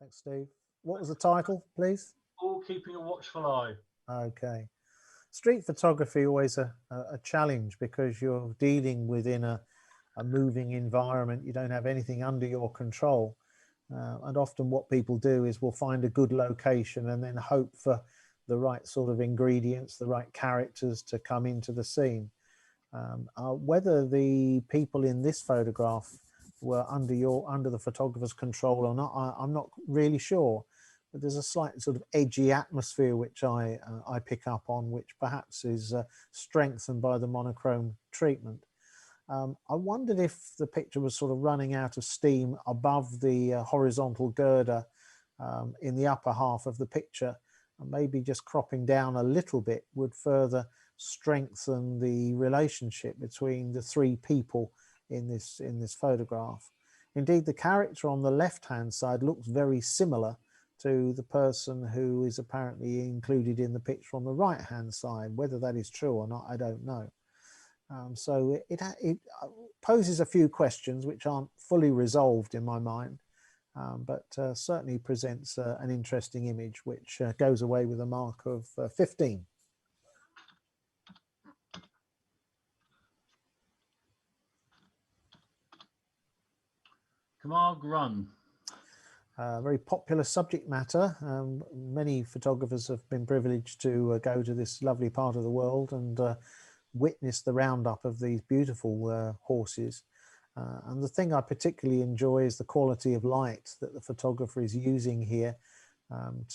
S2: Thanks, Steve. What was the title, please?
S3: All keeping a watchful eye.
S2: Okay. Street photography always a challenge, because you're dealing within a moving environment. You don't have anything under your control. And often what people do is we'll find a good location and then hope for the right sort of ingredients, the right characters to come into the scene. Whether the people in this photograph were under the photographer's control or not, I'm not really sure. But there's a slight sort of edgy atmosphere which I pick up on, which perhaps is strengthened by the monochrome treatment. I wondered if the picture was sort of running out of steam above the horizontal girder in the upper half of the picture, and maybe just cropping down a little bit would further strengthen the relationship between the three people in this photograph. Indeed, the character on the left-hand side looks very similar to the person who is apparently included in the picture on the right-hand side. Whether that is true or not, I don't know. So it poses a few questions which aren't fully resolved in my mind, but certainly presents an interesting image, which goes away with a mark of 15.
S3: Camargue Run.
S2: Very popular subject matter. Many photographers have been privileged to go to this lovely part of the world and witness the roundup of these beautiful horses. And the thing I particularly enjoy is the quality of light that the photographer is using here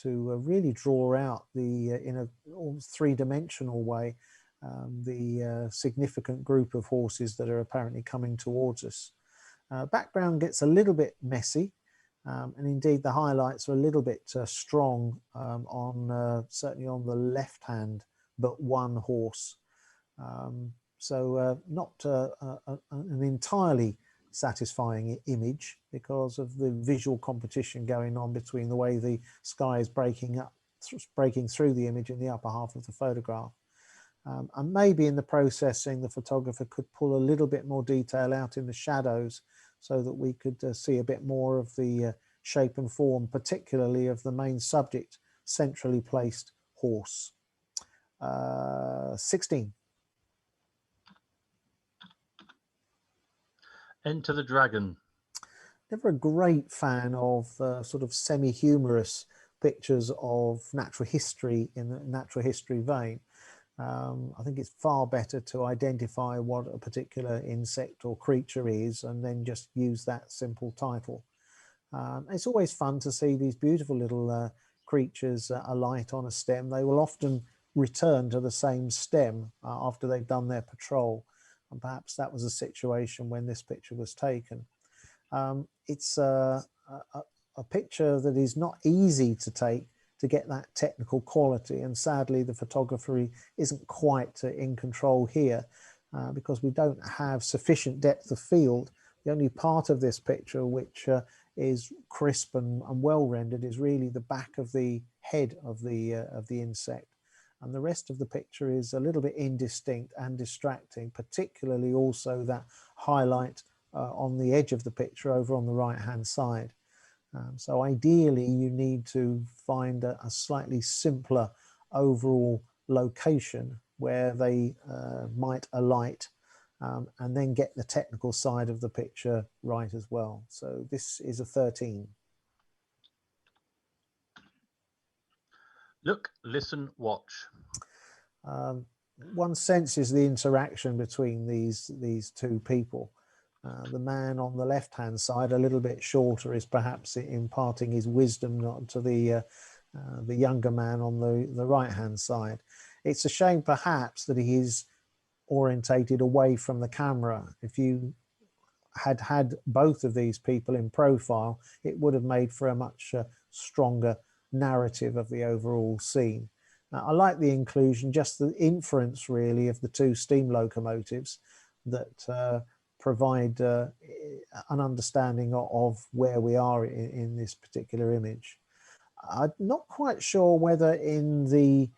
S2: to really draw out in a almost three-dimensional way the significant group of horses that are apparently coming towards us. Background gets a little bit messy, and indeed the highlights are a little bit strong certainly on the left hand but one horse. So not an entirely satisfying image because of the visual competition going on between the way the sky is breaking through the image in the upper half of the photograph. And maybe in the processing, the photographer could pull a little bit more detail out in the shadows so that we could see a bit more of the shape and form, particularly of the main subject, centrally placed horse. 16.
S3: Enter the Dragon.
S2: Never a great fan of sort of semi-humorous pictures of natural history in the natural history vein. I think it's far better to identify what a particular insect or creature is and then just use that simple title. It's always fun to see these beautiful little creatures alight on a stem. They will often return to the same stem after they've done their patrol, and perhaps that was a situation when this picture was taken. It's a picture that is not easy to take to get that technical quality, and sadly the photography isn't quite in control here because we don't have sufficient depth of field. The only part of this picture which is crisp and well rendered is really the back of the head of the insect, and the rest of the picture is a little bit indistinct and distracting, particularly also that highlight on the edge of the picture over on the right hand side. So ideally you need to find a slightly simpler overall location where they might alight, and then get the technical side of the picture right as well. So this is a 13.
S3: Look, listen, watch.
S2: One senses the interaction between these two people. The man on the left-hand side, a little bit shorter, is perhaps imparting his wisdom to the younger man on the right-hand side. It's a shame, perhaps, that he is orientated away from the camera. If you had both of these people in profile, it would have made for a much stronger narrative of the overall scene. I like the inclusion, just the inference really of the two steam locomotives that provide an understanding of where we are in this particular image. I'm not quite sure whether in the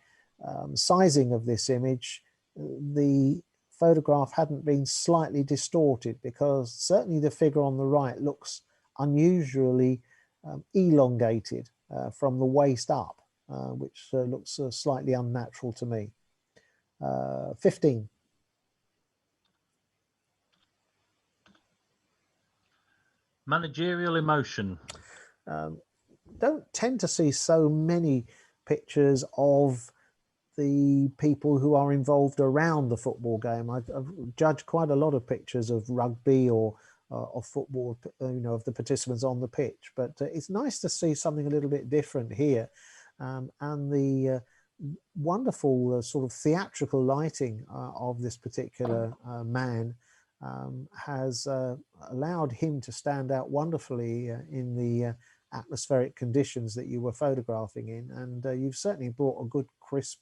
S2: sizing of this image the photograph hadn't been slightly distorted, because certainly the figure on the right looks unusually elongated from the waist up. Which looks slightly unnatural to me. 15.
S3: Managerial emotion.
S2: Don't tend to see so many pictures of the people who are involved around the football game. I've judged quite a lot of pictures of rugby or of football, of the participants on the pitch, but it's nice to see something a little bit different here. And the wonderful sort of theatrical lighting of this particular man has allowed him to stand out wonderfully in the atmospheric conditions that you were photographing in. And you've certainly brought a good crisp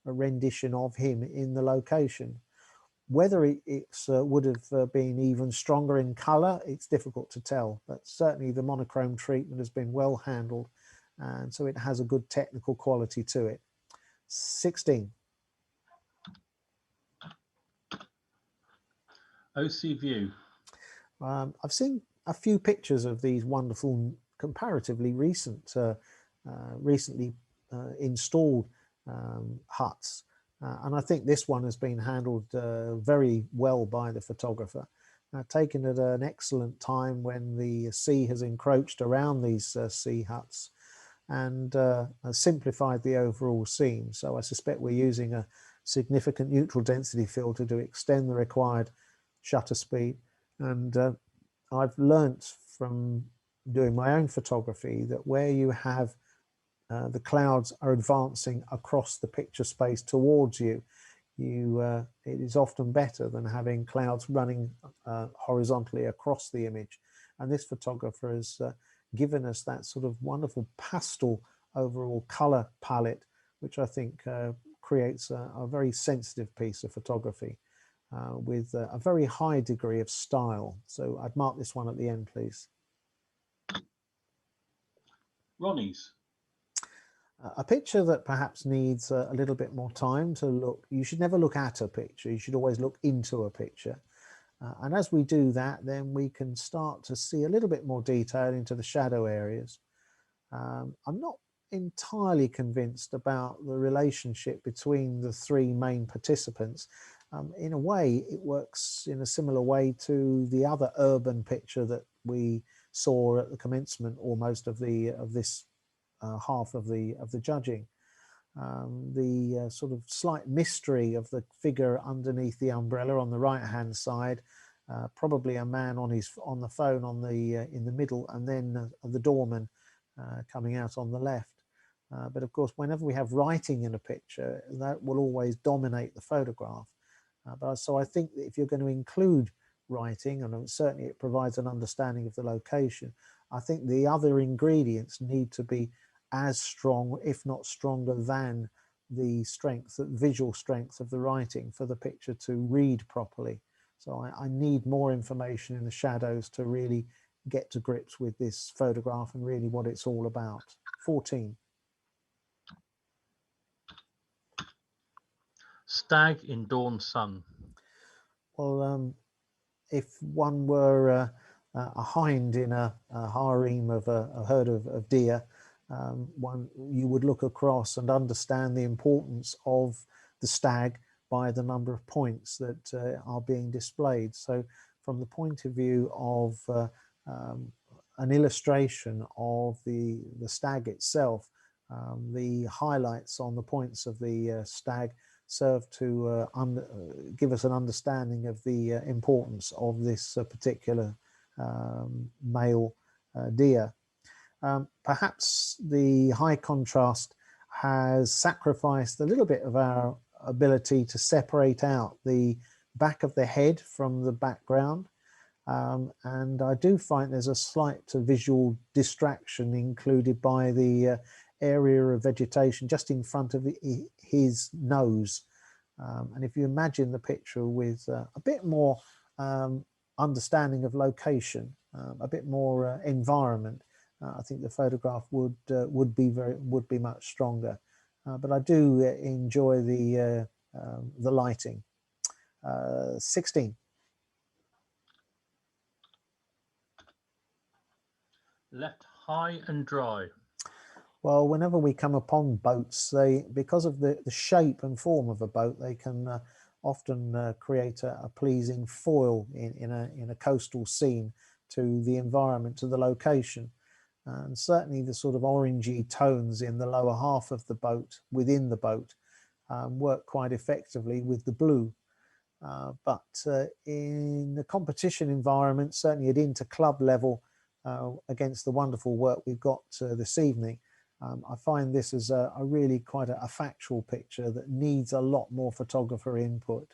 S2: rendition of him in the location. Whether it would have been even stronger in colour, it's difficult to tell, but certainly the monochrome treatment has been well handled, and so it has a good technical quality to it. 16.
S3: OC view.
S2: I've seen a few pictures of these wonderful, comparatively recently installed huts, and I think this one has been handled very well by the photographer. Taken at an excellent time when the sea has encroached around these sea huts, and simplified the overall scene. So I suspect we're using a significant neutral density filter to extend the required shutter speed. And I've learnt from doing my own photography that where you have the clouds are advancing across the picture space towards you, it is often better than having clouds running horizontally across the image. And this photographer has given us that sort of wonderful pastel overall color palette, which I think creates a very sensitive piece of photography with a very high degree of style. So I'd mark this one at the end, please.
S3: Ronnie's.
S2: A picture that perhaps needs a little bit more time to look. You should never look at a picture, you should always look into a picture. And as we do that, then we can start to see a little bit more detail into the shadow areas. I'm not entirely convinced about the relationship between the three main participants. In a way, it works in a similar way to the other urban picture that we saw at the commencement almost of this half of the judging. The sort of slight mystery of the figure underneath the umbrella on the right hand side, probably a man on the phone in the middle, and then the doorman coming out on the left. But of course, whenever we have writing in a picture, that will always dominate the photograph. So I think that if you're going to include writing, and certainly it provides an understanding of the location, I think the other ingredients need to be as strong, if not stronger than the visual strength of the writing for the picture to read properly. So I need more information in the shadows to really get to grips with this photograph and really what it's all about. 14.
S3: Stag in dawn sun.
S2: Well, if one were a hind in a harem of a herd of deer, one you would look across and understand the importance of the stag by the number of points that are being displayed. So from the point of view of an illustration of the stag itself, the highlights on the points of the stag serve to give us an understanding of the importance of this particular male deer. Perhaps the high contrast has sacrificed a little bit of our ability to separate out the back of the head from the background. And I do find there's a slight visual distraction included by the area of vegetation just in front of his nose. And if you imagine the picture with a bit more understanding of location, a bit more environment, I think the photograph would be much stronger. But I do enjoy the lighting. 16.
S3: Left high and dry.
S2: Well, whenever we come upon boats, because of the shape and form of a boat, they can often create a pleasing foil in a coastal scene to the environment, to the location. And certainly the sort of orangey tones in the lower half of the boat, within the boat, work quite effectively with the blue. But in the competition environment, certainly at inter-club level, against the wonderful work we've got this evening, I find this as a really quite a factual picture that needs a lot more photographer input,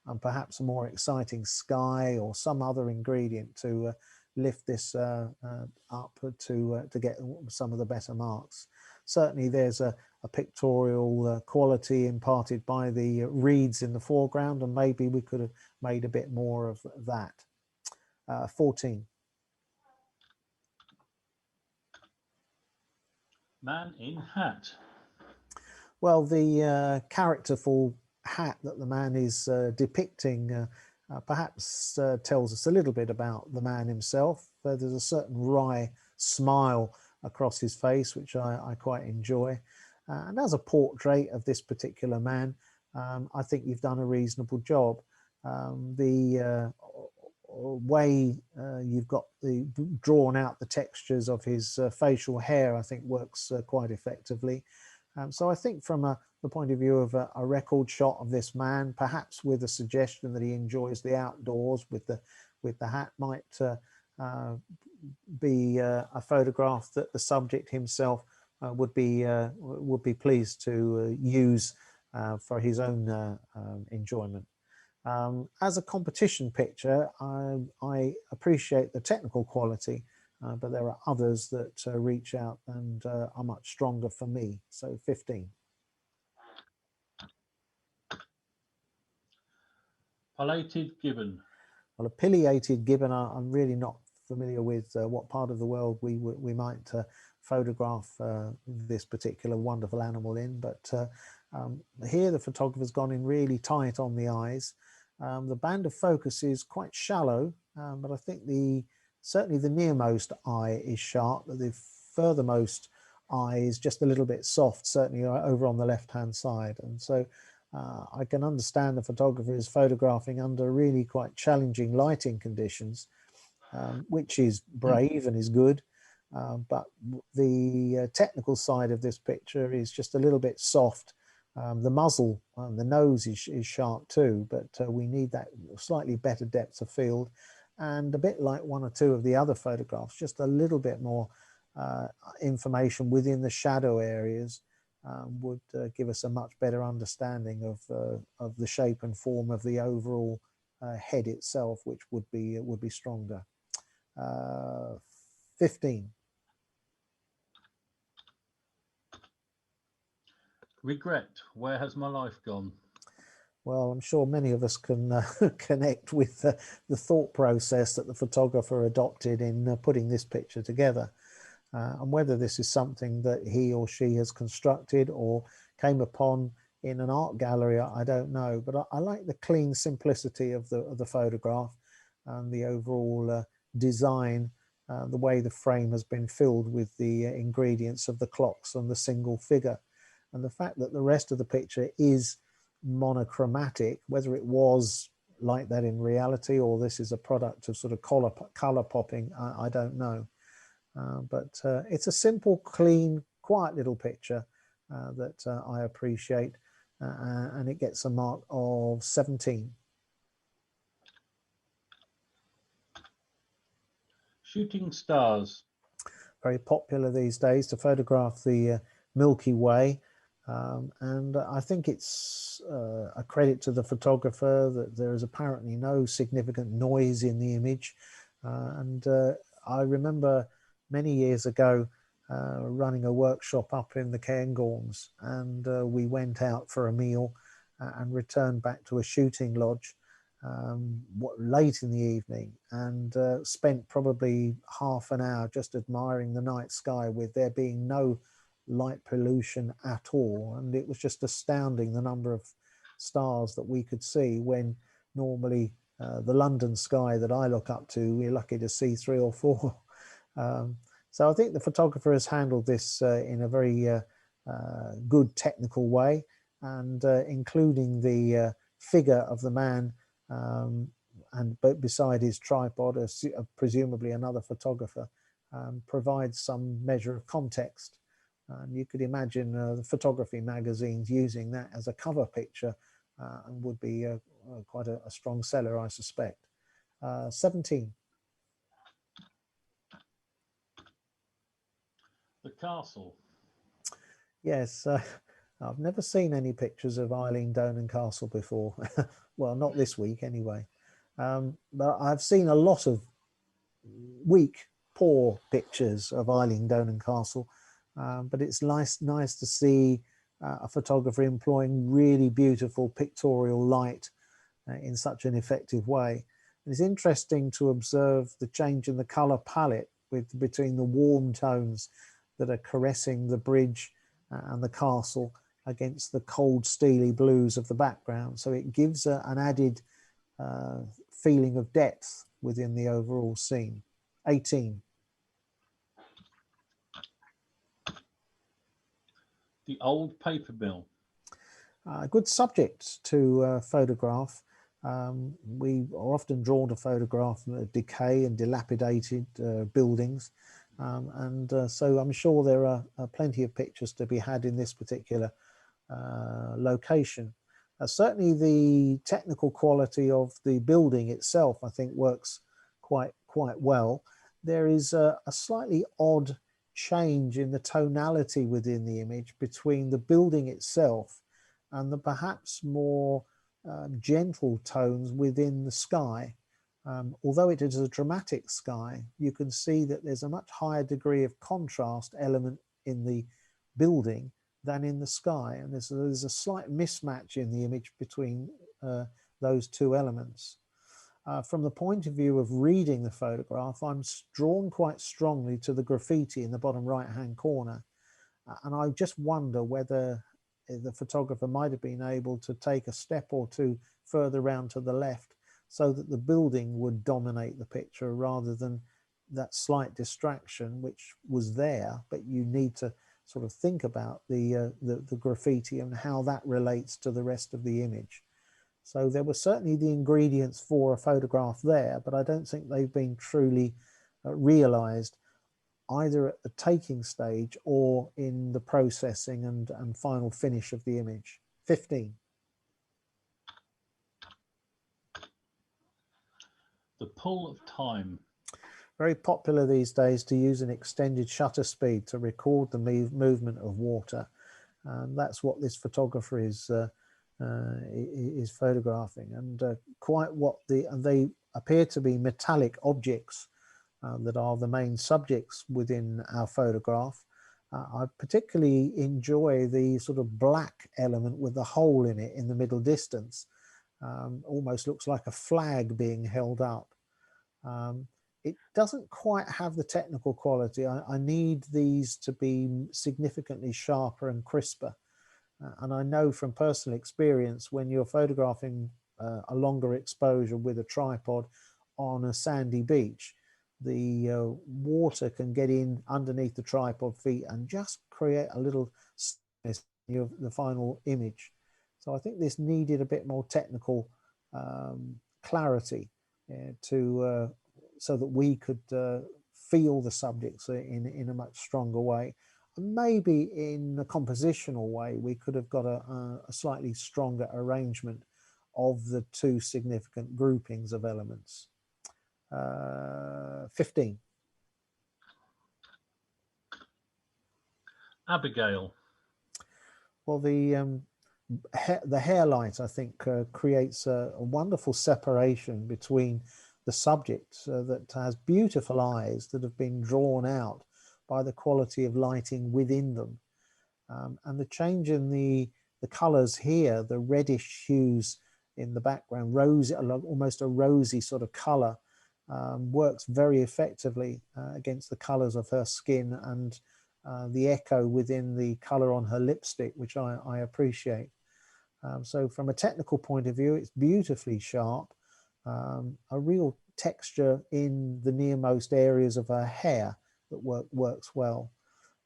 S2: and perhaps a more exciting sky or some other ingredient to lift this up to get some of the better marks. Certainly there's a pictorial quality imparted by the reeds in the foreground, and maybe we could have made a bit more of that. 14.
S3: Man in hat.
S2: Well, the characterful hat that the man is depicting perhaps tells us a little bit about the man himself. There's a certain wry smile across his face, which I quite enjoy. And as a portrait of this particular man, I think you've done a reasonable job. The way you've got drawn out the textures of his facial hair, I think works quite effectively. So I think from the point of view of a record shot of this man, perhaps with a suggestion that he enjoys the outdoors with the hat, might be a photograph that the subject himself would be pleased to use for his own enjoyment. As a competition picture, I appreciate the technical quality, but there are others that reach out and are much stronger for me. So 15.
S3: Pallated Gibbon.
S2: Well, a pileated gibbon, I'm really not familiar with what part of the world we might photograph this particular wonderful animal in, but here the photographer's gone in really tight on the eyes. The band of focus is quite shallow, but I think certainly the nearmost eye is sharp, but the furthermost eye is just a little bit soft, certainly over on the left-hand side. And so I can understand the photographer is photographing under really quite challenging lighting conditions, which is brave and is good. But the technical side of this picture is just a little bit soft. The muzzle and the nose is sharp too, but we need that slightly better depth of field, and a bit like one or two of the other photographs, just a little bit more information within the shadow areas would give us a much better understanding of the shape and form of the overall head itself, which would be stronger. 15.
S3: Regret. Where has my life gone?
S2: Well, I'm sure many of us can connect with the thought process that the photographer adopted in putting this picture together. And whether this is something that he or she has constructed or came upon in an art gallery, I don't know. But I like the clean simplicity of the photograph and the overall design the way the frame has been filled with the ingredients of the clocks and the single figure. And the fact that the rest of the picture is monochromatic, whether it was like that in reality or this is a product of sort of color popping, I don't know. But it's a simple, clean, quiet little picture that I appreciate, and it gets a mark of 17.
S3: Shooting stars.
S2: Very popular these days to photograph the Milky Way, and I think it's a credit to the photographer that there is apparently no significant noise in the image. And I remember many years ago running a workshop up in the Cairngorms, and we went out for a meal and returned back to a shooting lodge late in the evening, and spent probably half an hour just admiring the night sky, with there being no light pollution at all. And it was just astounding the number of stars that we could see, when normally the London sky that I look up to, we're lucky to see 3 or 4. So I think the photographer has handled this in a very good technical way, and including the figure of the man, and beside his tripod, presumably another photographer, provides some measure of context. And you could imagine the photography magazines using that as a cover picture, and would be quite a strong seller, I suspect. 17.
S3: The castle.
S2: Yes, I've never seen any pictures of Eileen Donan Castle before. Well, not this week anyway. But I've seen a lot of weak, poor pictures of Eileen Donan Castle. But it's nice to see a photographer employing really beautiful pictorial light in such an effective way. And it's interesting to observe the change in the color palette between the warm tones that are caressing the bridge and the castle against the cold, steely blues of the background. So it gives an added feeling of depth within the overall scene. 18.
S3: The old paper mill.
S2: A good subject to photograph. We are often drawn to photograph decay and dilapidated buildings. So I'm sure there are plenty of pictures to be had in this particular location. Certainly the technical quality of the building itself, I think, works quite well. There is a slightly odd change in the tonality within the image between the building itself and the perhaps more gentle tones within the sky. Although it is a dramatic sky, you can see that there's a much higher degree of contrast element in the building than in the sky, and there's a slight mismatch in the image between those two elements. From the point of view of reading the photograph, I'm drawn quite strongly to the graffiti in the bottom right-hand corner, and I just wonder whether the photographer might have been able to take a step or two further round to the left, so that the building would dominate the picture rather than that slight distraction which was there. But you need to sort of think about the graffiti and how that relates to the rest of the image. So there were certainly the ingredients for a photograph there, but I don't think they've been truly realized either at the taking stage or in the processing and final finish of the image. 15.
S3: The pull of time.
S2: Very popular these days to use an extended shutter speed to record the movement of water. And that's what this photographer is photographing. And they appear to be metallic objects that are the main subjects within our photograph. I particularly enjoy the sort of black element with the hole in it in the middle distance. Almost looks like a flag being held up. It doesn't quite have the technical quality. I need these to be significantly sharper and crisper. And I know from personal experience, when you're photographing a longer exposure with a tripod on a sandy beach, the water can get in underneath the tripod feet and just create a little stiffness in the final image. So I think this needed a bit more technical clarity so that we could feel the subjects in a much stronger way. And maybe in a compositional way, we could have got a slightly stronger arrangement of the two significant groupings of elements. 15.
S3: Abigail.
S2: Well, the hair light, I think, creates a wonderful separation between the subject that has beautiful eyes that have been drawn out by the quality of lighting within them. And the change in the colours here, the reddish hues in the background, rosy, almost a rosy sort of colour, works very effectively against the colours of her skin and the echo within the colour on her lipstick, which I appreciate. So from a technical point of view, it's beautifully sharp, a real texture in the nearmost areas of her hair that works well.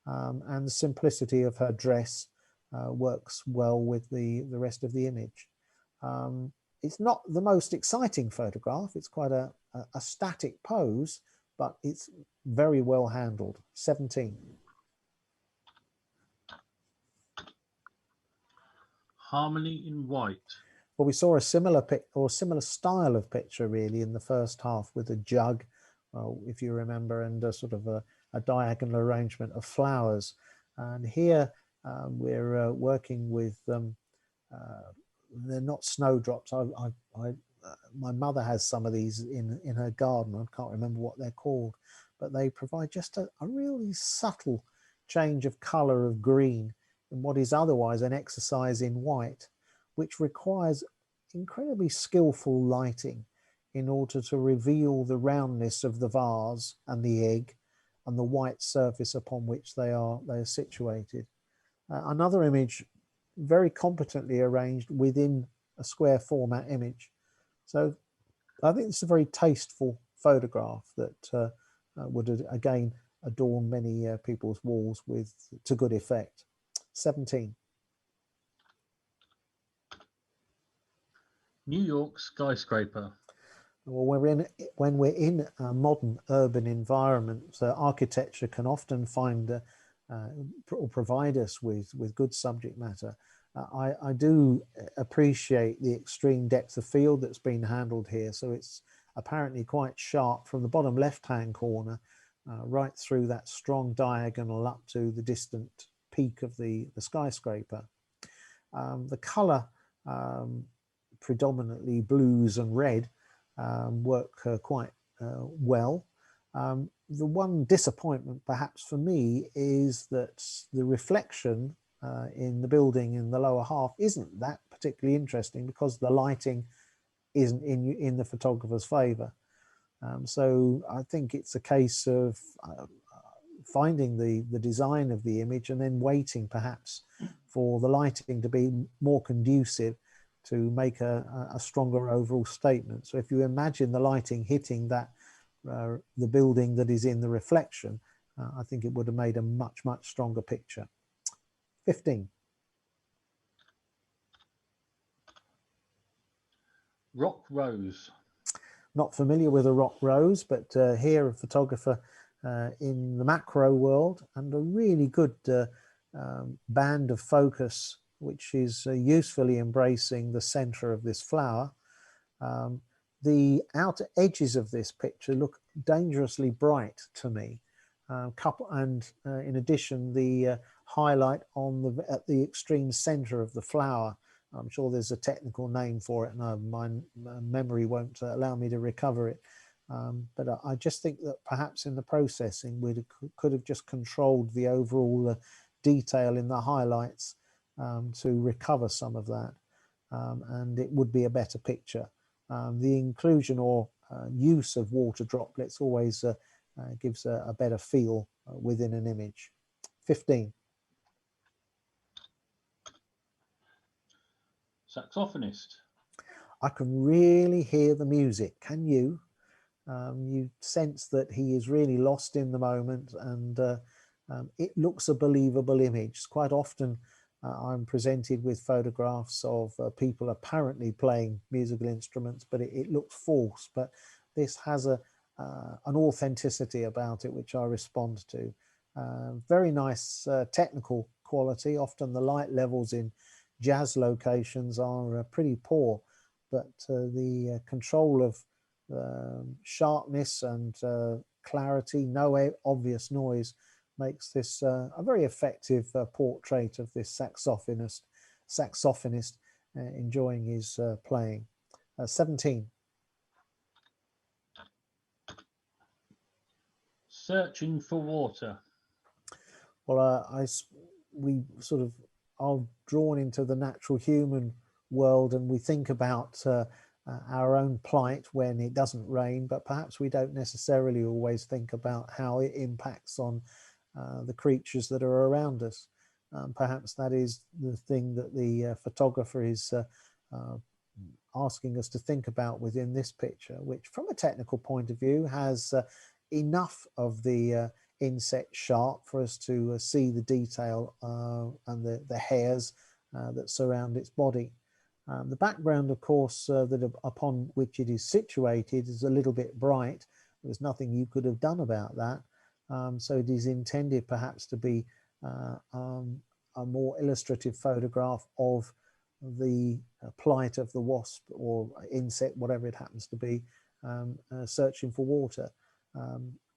S2: And the simplicity of her dress works well with the rest of the image. It's not the most exciting photograph. It's quite a static pose, but it's very well handled. 17.
S3: Harmony in white.
S2: Well, we saw a similar style of picture really in the first half with a jug, if you remember, and a sort of a diagonal arrangement of flowers. And here we're working with they're not snowdrops. My mother has some of these in her garden. I can't remember what they're called, but they provide just a really subtle change of color of green in what is otherwise an exercise in white, which requires incredibly skillful lighting in order to reveal the roundness of the vase and the egg and the white surface upon which they are situated. Another image very competently arranged within a square format image. So I think it's a very tasteful photograph that would again adorn many people's walls to good effect. 17.
S3: New York Skyscraper.
S2: Well, when we're in a modern urban environment, architecture can often find or provide us with good subject matter. I do appreciate the extreme depth of field that's been handled here. So it's apparently quite sharp from the bottom left-hand corner right through that strong diagonal up to the distant peak of the skyscraper. The colour, predominantly blues and red, work quite well. The one disappointment perhaps for me is that the reflection in the building in the lower half isn't that particularly interesting because the lighting isn't in the photographer's favour. So I think it's a case of finding the design of the image and then waiting perhaps for the lighting to be more conducive to make a stronger overall statement. So if you imagine the lighting hitting that the building that is in the reflection, I think it would have made a much stronger picture. 15.
S3: Rock Rose.
S2: Not familiar with a rock rose, but here a photographer in the macro world and a really good band of focus, which is usefully embracing the center of this flower. The outer edges of this picture look dangerously bright to me. In addition, the highlight at the extreme center of the flower. I'm sure there's a technical name for it, and my memory won't allow me to recover it. But I just think that perhaps in the processing we could have just controlled the overall detail in the highlights to recover some of that, and it would be a better picture. The inclusion or use of water droplets always gives a better feel within an image. 15.
S3: Saxophonist.
S2: I can really hear the music. Can you? You sense that he is really lost in the moment, and it looks a believable image. Quite often I'm presented with photographs of people apparently playing musical instruments, but it looks false. But this has an authenticity about it which I respond to. Very nice technical quality. Often the light levels in jazz locations are pretty poor, but the control of sharpness and clarity, no obvious noise, makes this a very effective portrait of this saxophonist enjoying his playing. 17.
S3: Searching for water.
S2: Well, we sort of are drawn into the natural human world, and we think about our own plight when it doesn't rain, but perhaps we don't necessarily always think about how it impacts on the creatures that are around us. Perhaps that is the thing that the photographer is asking us to think about within this picture, which from a technical point of view has enough of the inset sharp for us to see the detail and the hairs that surround its body. The background, of course, upon which it is situated is a little bit bright. There's nothing you could have done about that. So it is intended perhaps to be a more illustrative photograph of the plight of the wasp or insect, whatever it happens to be, searching for water.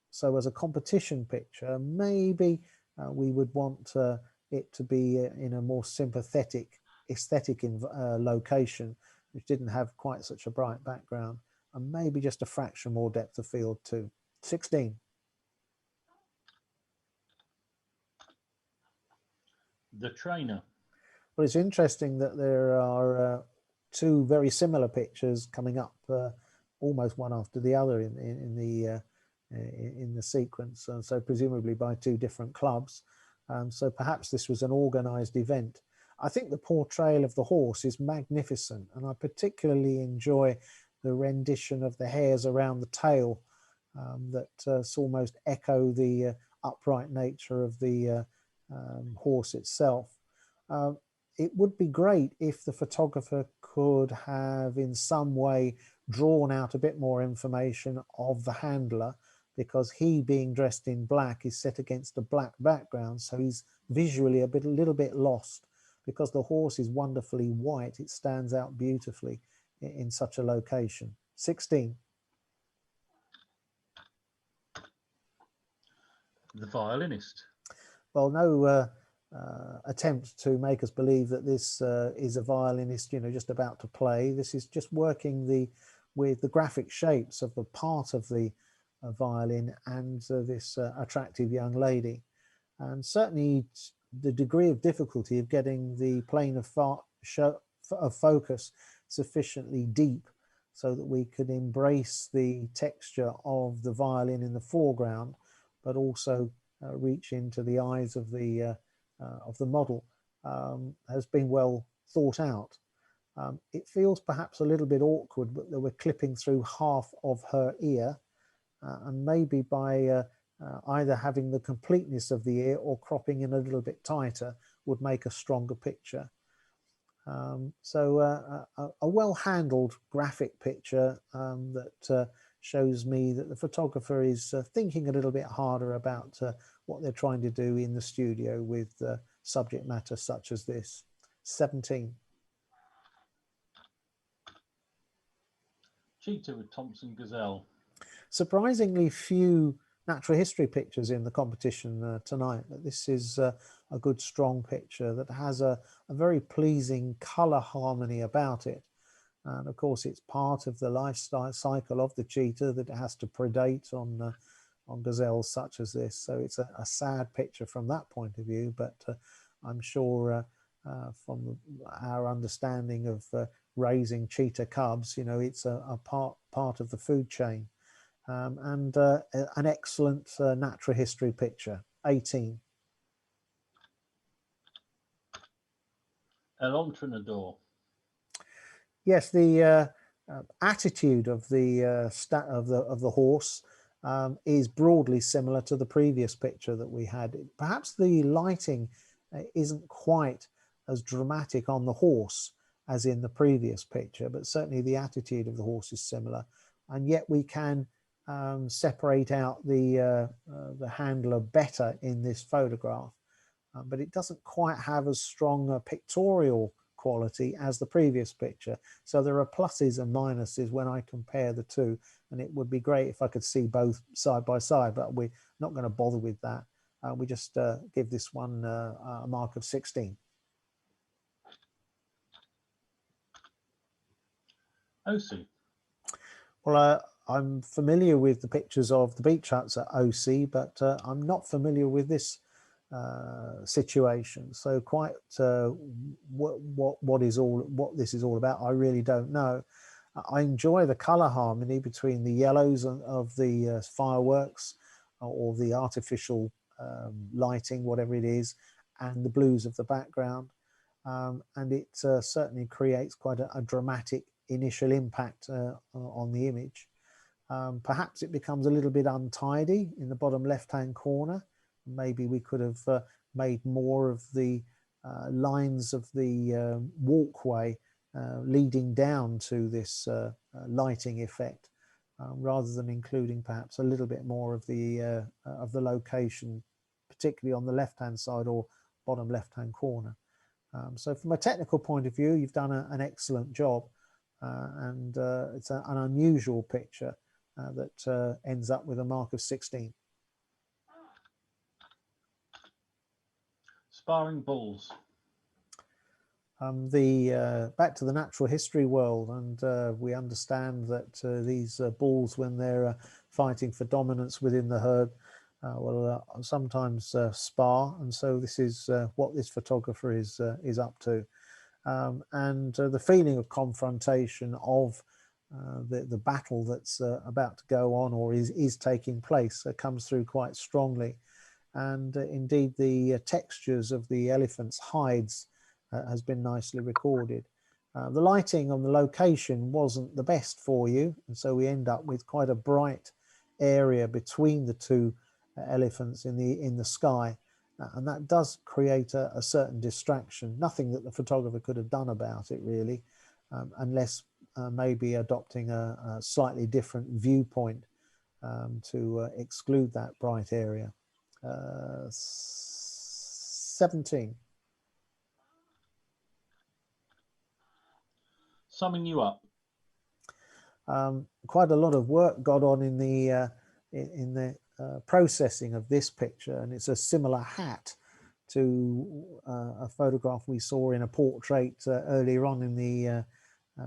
S2: So as a competition picture, maybe we would want it to be in a more sympathetic aesthetic location, which didn't have quite such a bright background, and maybe just a fraction more depth of field too. 16.
S3: The trainer.
S2: Well, it's interesting that there are two very similar pictures coming up almost one after the other in the sequence, and so presumably by two different clubs. So perhaps this was an organized event. I think the portrayal of the horse is magnificent, and I particularly enjoy the rendition of the hairs around the tail that almost echo the upright nature of the horse itself. It would be great if the photographer could have in some way drawn out a bit more information of the handler, because he, being dressed in black, is set against a black background, so he's visually a little bit lost. Because the horse is wonderfully white, it stands out beautifully in such a location. 16.
S3: The violinist.
S2: Well, no attempt to make us believe that this is a violinist, just about to play. This is just working with the graphic shapes of the part of the violin and this attractive young lady. And certainly the degree of difficulty of getting the plane of focus sufficiently deep so that we could embrace the texture of the violin in the foreground, but also reach into the eyes of the model, has been well thought out. It feels perhaps a little bit awkward, but that we're clipping through half of her ear, and maybe by either having the completeness of the ear or cropping in a little bit tighter would make a stronger picture. So a well-handled graphic picture that shows me that the photographer is thinking a little bit harder about what they're trying to do in the studio with subject matter such as this. 17.
S3: Cheetah with Thompson Gazelle.
S2: Surprisingly few natural history pictures in the competition tonight, but this is a good strong picture that has a very pleasing color harmony about it. And of course it's part of the lifestyle cycle of the cheetah that it has to predate on gazelles such as this. So it's a sad picture from that point of view, but I'm sure from our understanding of raising cheetah cubs, it's a part of the food chain. And an excellent natural history picture. 18.
S3: El Entrenador.
S2: Yes, the attitude of the of the horse is broadly similar to the previous picture that we had. Perhaps the lighting isn't quite as dramatic on the horse as in the previous picture, but certainly the attitude of the horse is similar, and yet we can separate out the handler better in this photograph, but it doesn't quite have as strong a pictorial quality as the previous picture. So there are pluses and minuses when I compare the two, and it would be great if I could see both side by side, but we're not going to bother with that. We just give this one a mark of 16.
S3: OC.
S2: Well, I'm familiar with the pictures of the beach huts at OC, but I'm not familiar with this situation. So quite what this is all about, I really don't know. I enjoy the color harmony between the yellows of the fireworks or the artificial lighting, whatever it is, and the blues of the background, and it certainly creates quite a dramatic initial impact on the image. Perhaps it becomes a little bit untidy in the bottom left hand corner. Maybe we could have made more of the lines of the walkway leading down to this lighting effect, rather than including perhaps a little bit more of the location, particularly on the left hand side or bottom left hand corner. So from a technical point of view, you've done an excellent job, and it's an unusual picture that ends up with a mark of 16.
S3: Sparring bulls.
S2: Back to the natural history world, and we understand that these bulls, when they're fighting for dominance within the herd, will sometimes spar, and so this is what this photographer is up to, and the feeling of confrontation of the battle that's about to go on or is taking place comes through quite strongly, and indeed the textures of the elephant's hides has been nicely recorded. The lighting on the location wasn't the best for you, and so we end up with quite a bright area between the two elephants in the sky, and that does create a certain distraction. Nothing that the photographer could have done about it really, unless maybe adopting a slightly different viewpoint to exclude that bright area. 17.
S3: Summing you up.
S2: Quite a lot of work got on in the processing of this picture, and it's a similar hat to a photograph we saw in a portrait earlier on in the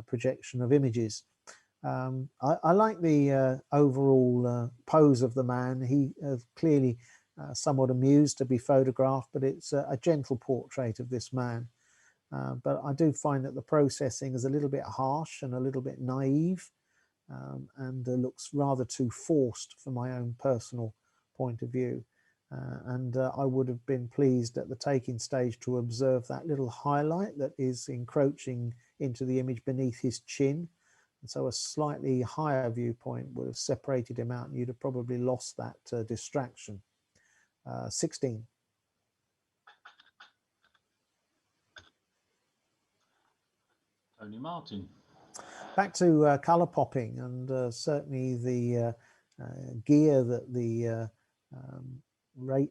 S2: projection of images. I like the overall pose of the man. He is clearly somewhat amused to be photographed, but it's a gentle portrait of this man. But I do find that the processing is a little bit harsh and a little bit naive, and looks rather too forced from my own personal point of view. And I would have been pleased at the taking stage to observe that little highlight that is encroaching into the image beneath his chin. And so a slightly higher viewpoint would have separated him out, and you'd have probably lost that distraction. 16.
S3: Tony Martin.
S2: Back to colour popping, and certainly the gear that the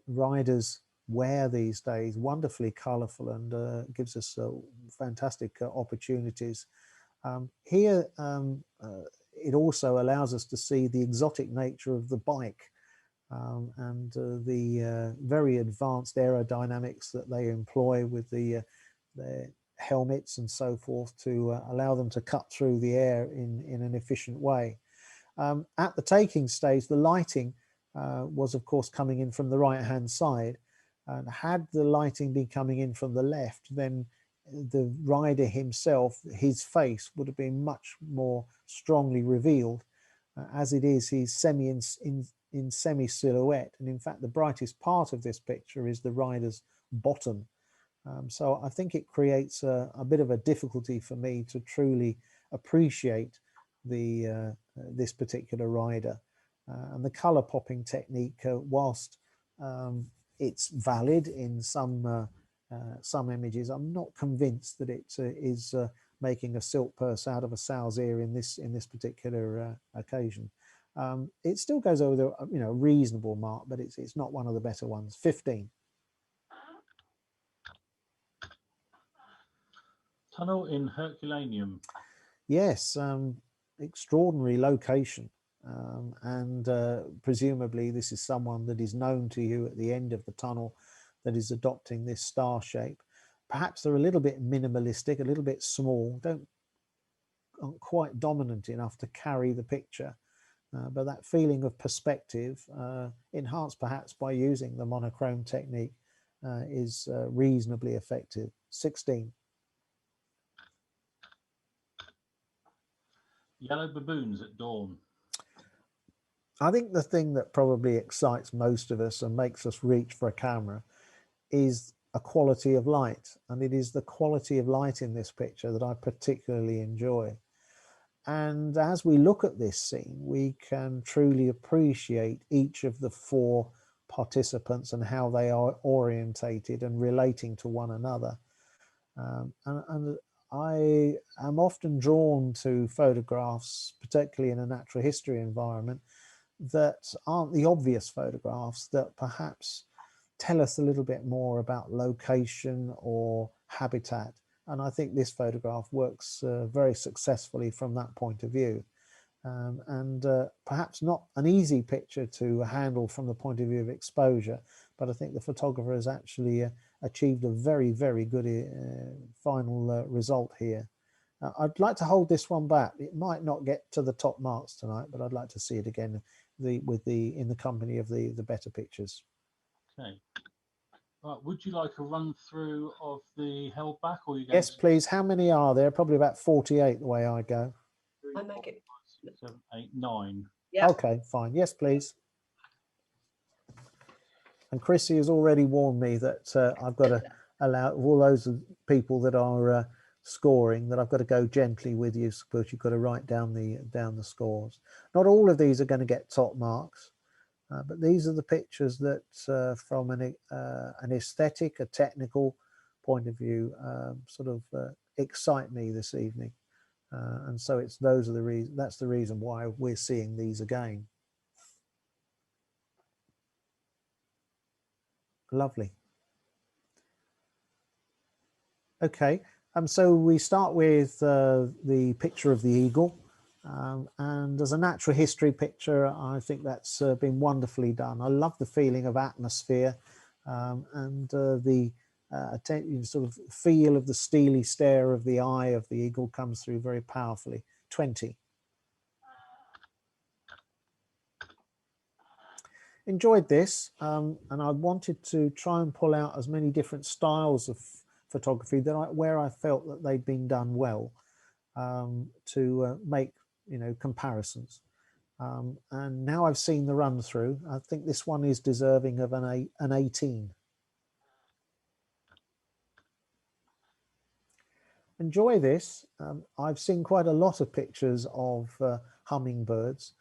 S2: riders wear these days, wonderfully colourful, and gives us fantastic opportunities. Here it also allows us to see the exotic nature of the bike, and the very advanced aerodynamics that they employ with their helmets and so forth to allow them to cut through the air in an efficient way. At the taking stage, the lighting was of course coming in from the right hand side, and had the lighting been coming in from the left, then the rider himself, his face would have been much more strongly revealed. As it is, he's in semi silhouette, and in fact the brightest part of this picture is the rider's bottom. So I think it creates a bit of a difficulty for me to truly appreciate this particular rider. And the color popping technique, whilst it's valid in some images, I'm not convinced that it is making a silk purse out of a sow's ear in this particular occasion. It still goes over the a reasonable mark, but it's not one of the better ones. 15.
S3: Tunnel in Herculaneum.
S2: Yes, extraordinary location. And presumably this is someone that is known to you at the end of the tunnel that is adopting this star shape. Perhaps they're a little bit minimalistic, a little bit small, aren't quite dominant enough to carry the picture. But that feeling of perspective, enhanced perhaps by using the monochrome technique, is reasonably effective. 16.
S3: Yellow baboons at dawn.
S2: I think the thing that probably excites most of us and makes us reach for a camera is a quality of light. And it is the quality of light in this picture that I particularly enjoy. And as we look at this scene, we can truly appreciate each of the 4 participants and how they are orientated and relating to one another. And I am often drawn to photographs, particularly in a natural history environment, that aren't the obvious photographs, that perhaps tell us a little bit more about location or habitat. And I think this photograph works very successfully from that point of view. And perhaps not an easy picture to handle from the point of view of exposure, but I think the photographer has actually achieved a very, very good final result here. I'd like to hold this one back. It might not get to the top marks tonight, but I'd like to see it again in the company of the better pictures.
S3: Okay. Right, would you like a run through of the held back, or you going?
S2: Yes, please. How many are there? Probably about 48 the way I go.
S3: 3,
S4: I make
S3: 4,
S4: it.
S3: 5, 6, 7, 8, 9.
S4: Yeah.
S2: Okay, fine. Yes, please. And Chrissy has already warned me that I've got to allow all those people that are scoring, that I've got to go gently with you, because you've got to write down the scores. Not all of these are going to get top marks, but these are the pictures that, from an aesthetic, a technical point of view, sort of excite me this evening. And so that's the reason why we're seeing these again. Lovely. Okay, so we start with the picture of the eagle, and as a natural history picture, I think that's been wonderfully done. I love the feeling of atmosphere, and the sort of feel of the steely stare of the eye of the eagle comes through very powerfully. 20. Enjoyed this, and I wanted to try and pull out as many different styles of photography where I felt that they'd been done well, to make comparisons. And now I've seen the run through, I think this one is deserving of an 18. Enjoy this. I've seen quite a lot of pictures of hummingbirds.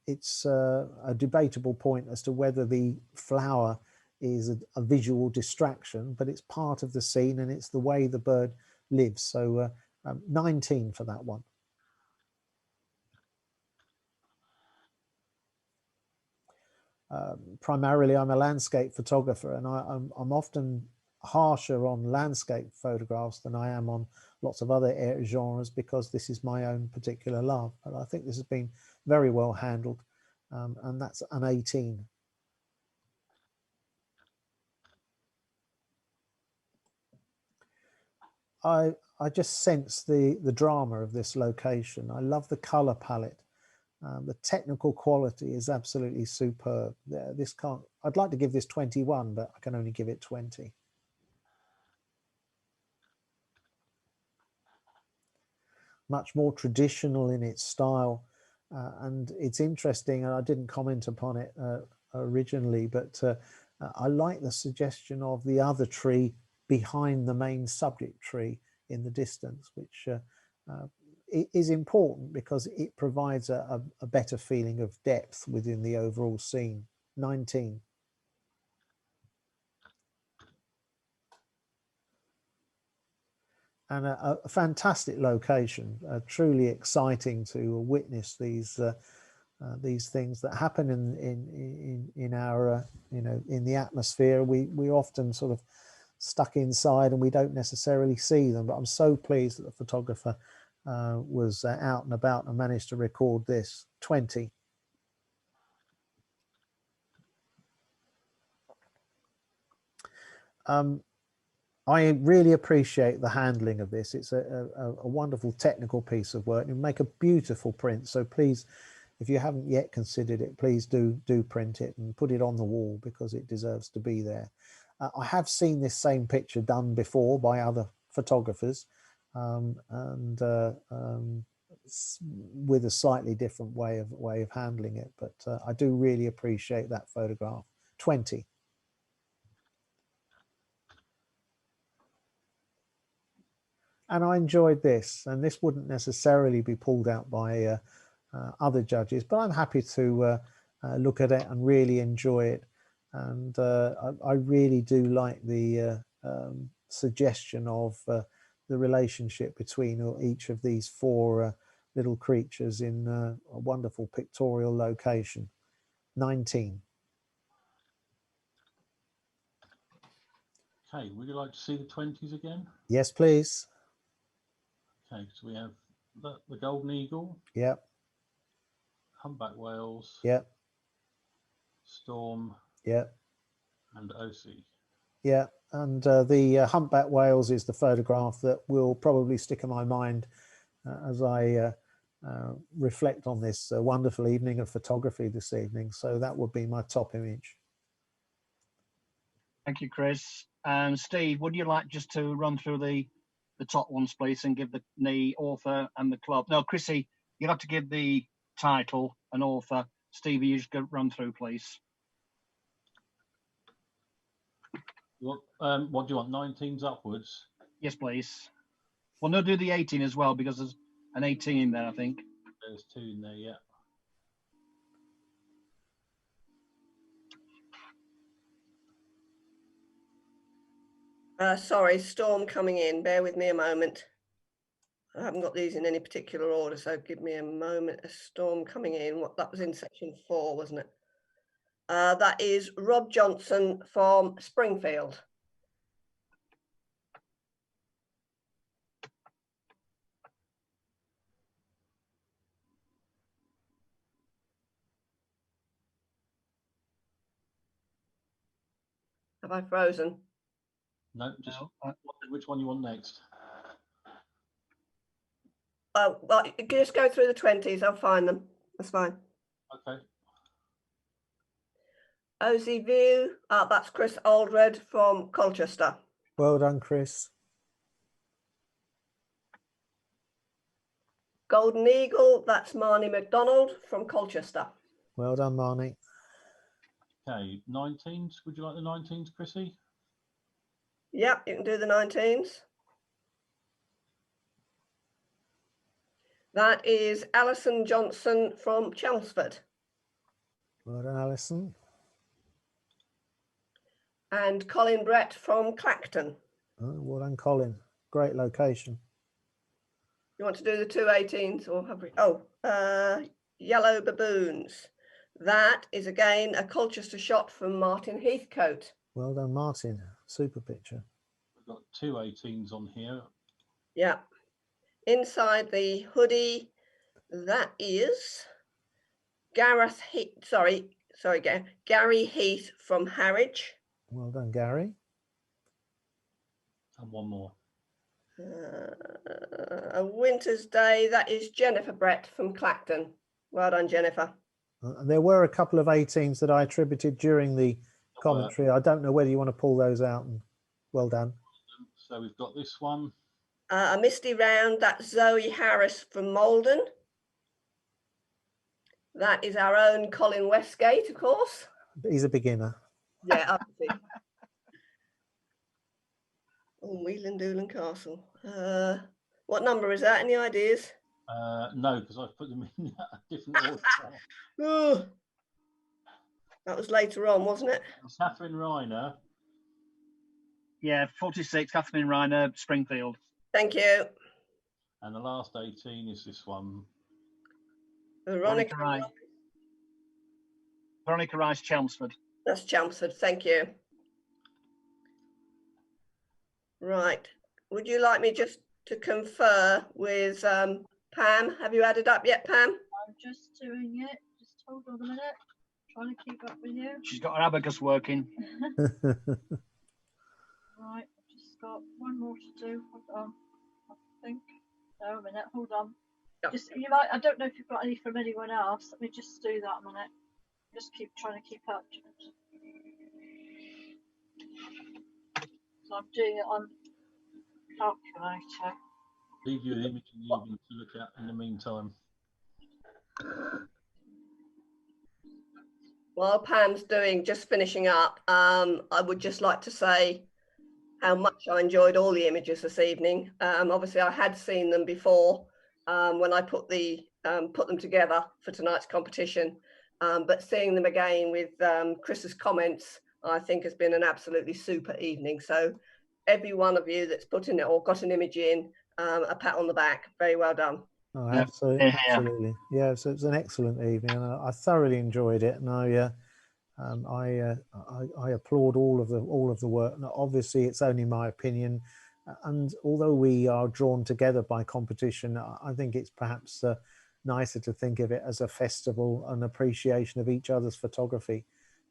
S2: It's a debatable point as to whether the flower is a visual distraction, but it's part of the scene and it's the way the bird lives. So 19 for that one. Primarily, I'm a landscape photographer, and I'm often harsher on landscape photographs than I am on lots of other genres, because this is my own particular love. But I think this has been very well handled, and that's an 18. I just sense the drama of this location. I love the color palette. The technical quality is absolutely superb. I'd like to give this 21, but I can only give it 20. Much more traditional in its style, and it's interesting, and I didn't comment upon it originally, but I like the suggestion of the other tree behind the main subject tree in the distance, which it is important because it provides a better feeling of depth within the overall scene. 19. And a fantastic location, truly exciting to witness these things that happen in our in the atmosphere. We often sort of stuck inside and we don't necessarily see them, but I'm so pleased that the photographer was out and about and managed to record this. 20. I really appreciate the handling of this. It's a wonderful technical piece of work. You make a beautiful print. So please, if you haven't yet considered it, please do print it and put it on the wall because it deserves to be there. I have seen this same picture done before by other photographers, and with a slightly different way of handling it. But I do really appreciate that photograph. 20. And I enjoyed this, and this wouldn't necessarily be pulled out by other judges, but I'm happy to look at it and really enjoy it. And I really do like the suggestion of the relationship between each of these four little creatures in a wonderful pictorial location. 19.
S3: Okay, would you like to see the 20s again?
S2: Yes, please.
S3: Okay, so we have the golden eagle.
S2: Yep.
S3: Humpback whales.
S2: Yep.
S3: Storm.
S2: Yep.
S3: And OC.
S2: Yeah, and the humpback whales is the photograph that will probably stick in my mind as I reflect on this wonderful evening of photography this evening. So that would be my top image.
S1: Thank you, Chris. Steve, would you like just to run through the top ones, please, and give the author and the club? No, Chrissy, you'll have to give the title and author. Stevie, you just go run through, please.
S3: What do you want, 19s upwards?
S1: Yes, please. Well, no, do the 18 as well, because there's an 18 in there, I think.
S3: There's 2 in there, yeah.
S4: Sorry, storm coming in. Bear with me a moment. I haven't got these in any particular order, so give me a moment. A storm coming in. That was in section 4, wasn't it? That is Rob Johnson from Springfield. Have I frozen?
S3: No, just which one you want next?
S4: Oh, well, just go through the 20s. I'll find them. That's fine.
S3: Okay.
S4: OZ View. That's Chris Aldred from Colchester.
S2: Well done, Chris.
S4: Golden Eagle. That's Marnie McDonald from Colchester.
S2: Well done, Marnie.
S3: Okay, 19s. Would you like the 19s, Chrissy?
S4: Yep, you can do the 19s. That is Alison Johnson from Chelmsford.
S2: Well done, Alison.
S4: And Colin Brett from Clacton.
S2: Oh, well done, Colin. Great location.
S4: You want to do the 2 18s or have we? Oh, Yellow Baboons. That is again a Colchester shot from Martin Heathcote.
S2: Well done, Martin. Super picture.
S3: We've got 2 18s on here.
S4: Yeah. Inside the hoodie, that is Gareth Heath. Sorry, Gary Heath from Harwich.
S2: Well done, Gary.
S3: And one more.
S4: A winter's day, that is Jennifer Brett from Clacton. Well done, Jennifer.
S2: There were a couple of 18s that I attributed during the commentary. I don't know whether you want to pull those out. And well done.
S3: So we've got this one.
S4: A misty round, that's Zoe Harris from Malden. That is our own Colin Westgate, of course.
S2: He's a beginner.
S4: Yeah, obviously. Oh, Whelan Doolan Castle. What number is that? Any ideas?
S3: No, because I've put them in a different order.
S4: Oh, that was later on, wasn't it?
S3: Catherine Reiner.
S1: Yeah, 46, Catherine Reiner, Springfield.
S4: Thank you.
S3: And the last 18 is this one.
S4: Veronica.
S1: Veronica Rice, Chelmsford.
S4: That's Chelmsford. Thank you. Right. Would you like me just to confer with Pam? Have you added up yet, Pam?
S5: I'm just doing it. Just hold on a minute. Trying to keep up with you.
S1: She's got her abacus working.
S5: Right. I've just got one more to do. Hold on. I think. No, a minute. Hold on.
S4: Yep.
S5: Just you might. I don't know if you've got any from anyone else. Let me just do that a minute. Just keep trying to keep up. So I'm doing it on calculator.
S3: Leave you an image in the evening to look at in the meantime.
S4: While Pam's just finishing up, I would just like to say how much I enjoyed all the images this evening. Obviously, I had seen them before when I put them together for tonight's competition, but seeing them again with Chris's comments, I think has been an absolutely super evening. So every one of you that's put in it or got an image in, a pat on the back. Very well done.
S2: Oh, absolutely, absolutely. Yeah, so it's an excellent evening, and I thoroughly enjoyed it. And I applaud all of the work. Now, obviously, it's only my opinion, and although we are drawn together by competition, I think it's perhaps nicer to think of it as a festival, an appreciation of each other's photography,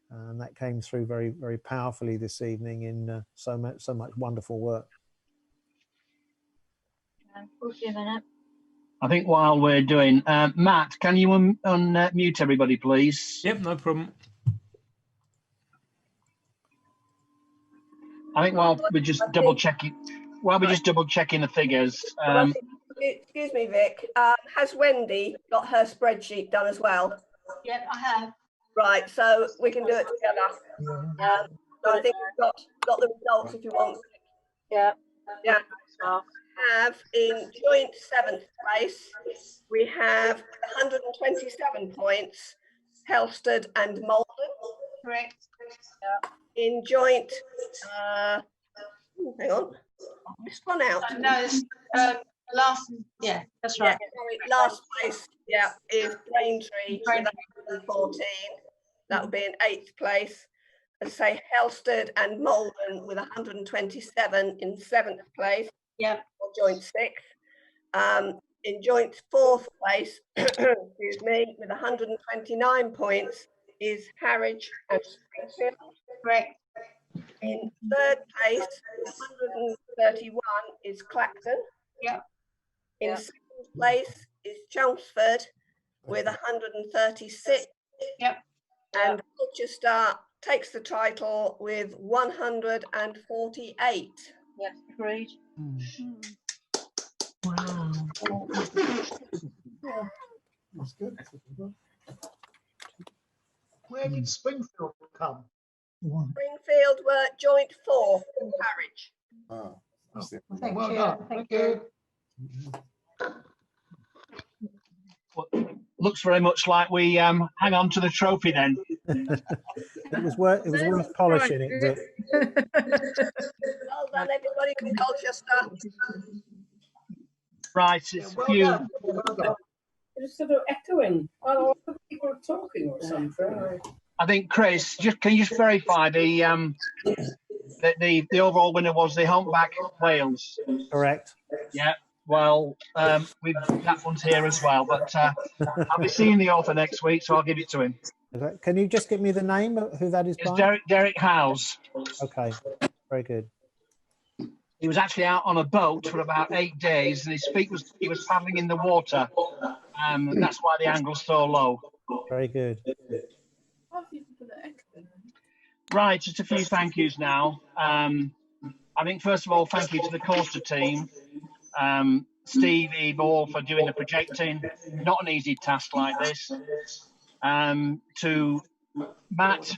S2: and that came through very, very powerfully this evening in so much wonderful work.
S5: We'll give a minute.
S1: I think while we're doing, Matt, can you unmute everybody, please?
S6: Yep, no problem.
S1: I think while we're just double checking the figures.
S4: Excuse me, Vic. Has Wendy got her spreadsheet done as well?
S5: Yep, I have.
S4: Right, so we can do it together. So I think we've got the results if you want.
S5: Yeah.
S4: Yeah. Have in joint 7th place, we have 127 points, Helsted and Malden.
S5: Correct.
S4: Yeah. In joint, hang on, I missed one out.
S7: No, last, yeah, that's right.
S4: Yeah, last place, yeah, is Braintree with 114. That would be in 8th place. Let's say Helsted and Malden with 127 in 7th place.
S7: Yeah.
S4: Joint 6th. In joint 4th place, excuse me, with 129 points is Harwich and Springfield.
S7: Correct.
S4: In 3rd place, 131 is Clacton.
S7: Yeah.
S4: In 2nd place is Chelmsford with 136.
S7: Yep.
S4: And Colchester takes the title with 148.
S5: Yes, agreed.
S7: Wow.
S8: That's good. Where did Springfield come?
S4: Springfield were joint 4th in Harwich.
S8: Oh,
S7: Thank
S8: well
S7: you.
S8: done.
S7: Thank you.
S1: Looks very much like we hang on to the trophy then.
S2: It was worth polishing it, Vic.
S4: Well done, everybody from Colchester.
S1: Right, it's a few.
S9: It's sort of echoing. Oh, people are talking or something.
S1: I think Chris, can you just verify the overall winner was the Humpback Wales?
S2: Correct.
S1: Yeah. Well, that one's here as well, but I'll be seeing the author next week, so I'll give it to him.
S2: Can you just give me the name of who that is?
S1: It's
S2: by?
S1: Derek Howes.
S2: Okay, very good.
S1: He was actually out on a boat for about 8 days, and he was paddling in the water. That's why the angle's so low.
S2: Very good.
S1: Right, just a few thank yous now. I think first of all, thank you to the Coaster team. Steve, Eve, all for doing the projecting. Not an easy task like this. To Matt,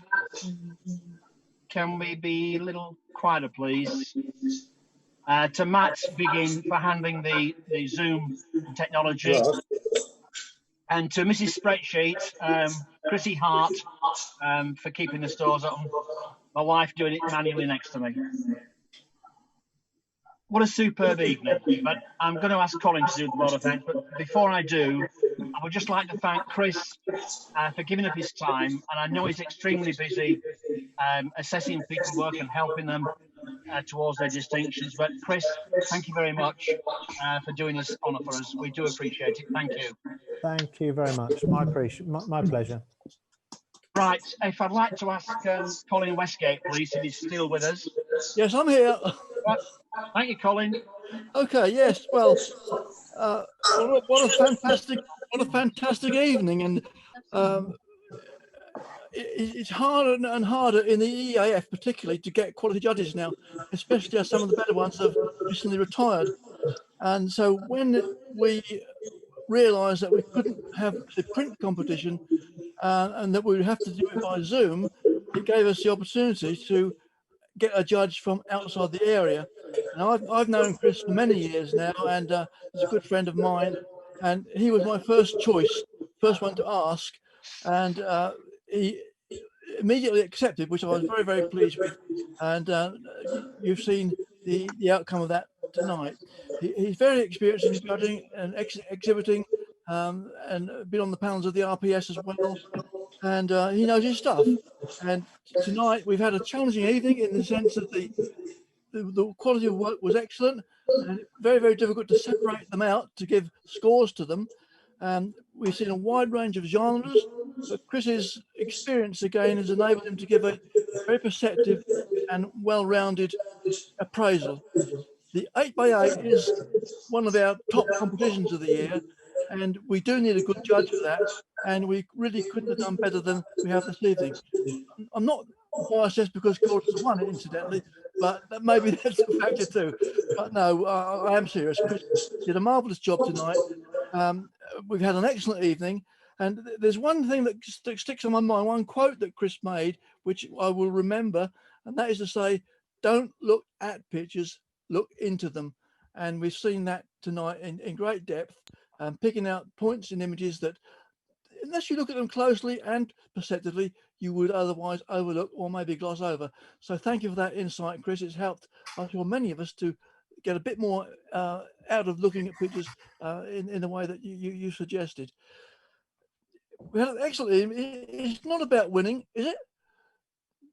S1: can we be a little quieter, please? to Matt Biggin for handling the Zoom technology, and to Mrs. Spreadsheet, Chrissy Hart, for keeping the stores on. My wife doing it manually next to me. What a superb evening. But I'm going to ask Colin to do the photo thanks. But before I do, I would just like to thank Chris for giving up his time. And I know he's extremely busy assessing people's work and helping them towards their distinctions. But Chris, thank you very much for doing this honour for us. We do appreciate it. Thank you.
S2: Thank you very much. My pleasure.
S1: Right, if I'd like to ask Colin Westgate, please, if he's still with us.
S6: Yes, I'm here.
S1: Thank you, Colin.
S6: Okay, yes. Well, what a fantastic evening, and it's harder and harder in the EAF, particularly, to get quality judges now, especially as some of the better ones have recently retired. And so when we realised that we couldn't have the print competition and that we would have to do it by Zoom, it gave us the opportunity to get a judge from outside the area. And I've known Chris for many years now, and he's a good friend of mine, and he was my first choice, first one to ask, and he immediately accepted, which I was very, very pleased with. And you've seen the outcome of that tonight. He's very experienced in judging and exhibiting, and been on the panels of the RPS as well, and he knows his stuff. And tonight we've had a challenging evening in the sense that the quality of work was excellent, and very, very difficult to separate them out to give scores to them. We've seen a wide range of genres, but Chris's experience again has enabled him to give a very perceptive and well-rounded appraisal. The 8x8 is one of our top competitions of the year, and we do need a good judge for that, and we really couldn't have done better than we have this evening. I'm not biased just because Colchester won it, incidentally, but maybe that's a factor too. But no, I am serious. Chris did a marvellous job tonight. We've had an excellent evening, and there's one thing that sticks on my mind, one quote that Chris made, which I will remember, and that is to say, don't look at pictures, look into them. And we've seen that tonight in great depth, picking out points in images that, unless you look at them closely and perceptively, you would otherwise overlook or maybe gloss over. So thank you for that insight, Chris. It's helped, I'm sure, many of us to get a bit more out of looking at pictures in the way that you suggested. We had an excellent evening. It's not about winning, is it?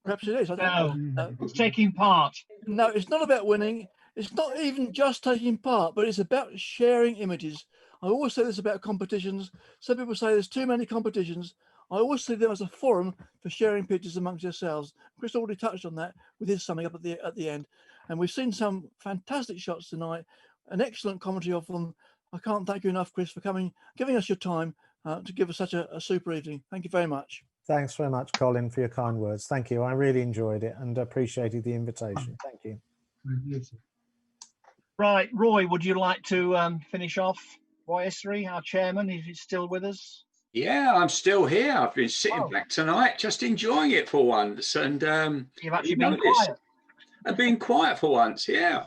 S6: Perhaps it is. I don't know.
S1: It's taking part.
S6: No, it's not about winning. It's not even just taking part, but it's about sharing images. I always say this about competitions. Some people say there's too many competitions. I always see them as a forum for sharing pictures amongst yourselves. Chris already touched on that with his summing up at the end. And we've seen some fantastic shots tonight, an excellent commentary of them. I can't thank you enough, Chris, for coming, giving us your time to give us such a super evening. Thank you very much.
S2: Thanks very much, Colin, for your kind words. Thank you. I really enjoyed it and appreciated the invitation. Thank you.
S1: Right, Roy, would you like to finish off? Roy Essery, our chairman, is he still with us?
S10: Yeah, I'm still here. I've been sitting back tonight, just enjoying it for once. And
S1: you've actually been quiet.
S10: I've been quiet for once, yeah.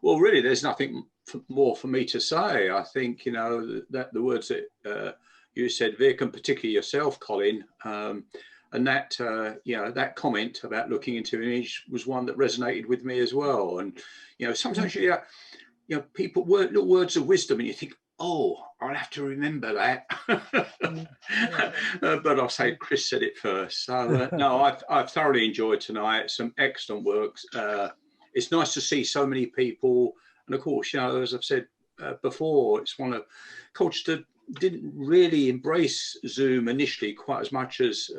S10: Well, really, there's nothing more for me to say. I think, you know, that the words that you said, Vic, and particularly yourself, Colin, and that, you know, that comment about looking into an image was one that resonated with me as well. And, you know, sometimes you know, people little words of wisdom, and you think, oh, I'll have to remember that. But I'll say Chris said it first. So no, I've thoroughly enjoyed tonight. Some excellent works. It's nice to see so many people, and of course, you know, as I've said before, it's one of Colchester didn't really embrace Zoom initially quite as much as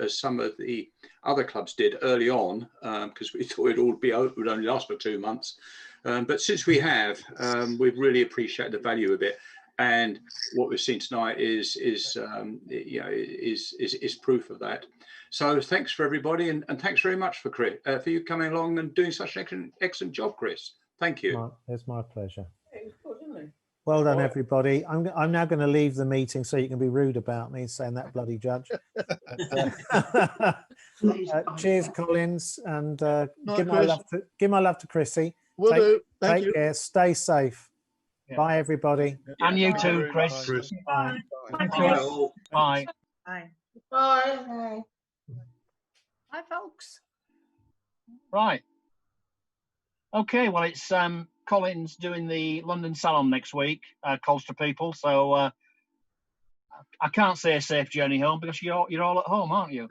S10: some of the other clubs did early on, because we thought it would only last for 2 months. But since we have, we've really appreciated the value of it, and what we've seen tonight is you know, is proof of that. So thanks for everybody, and thanks very much for Chris, for you coming along and doing such an excellent job, Chris. Thank you.
S2: It's my pleasure. Well done, everybody. I'm now going to leave the meeting so you can be rude about me saying that bloody judge. Cheers, Collins, and give my love to Chrissy.
S6: Will
S2: Take-
S6: do. Thank
S2: Take
S6: you.
S2: care. Stay safe.
S1: Yeah.
S2: Bye, everybody.
S1: And you
S5: Bye.
S1: too, Chris.
S8: Chris.
S2: Bye.
S1: Thank
S10: Bye
S1: you.
S10: all.
S1: Bye.
S7: Bye.
S4: Bye.
S7: Bye, folks.
S1: Right. Okay, well, it's Colin's doing the London Salon next week, Colchester people. So I can't say a safe journey home because you're all at home, aren't you?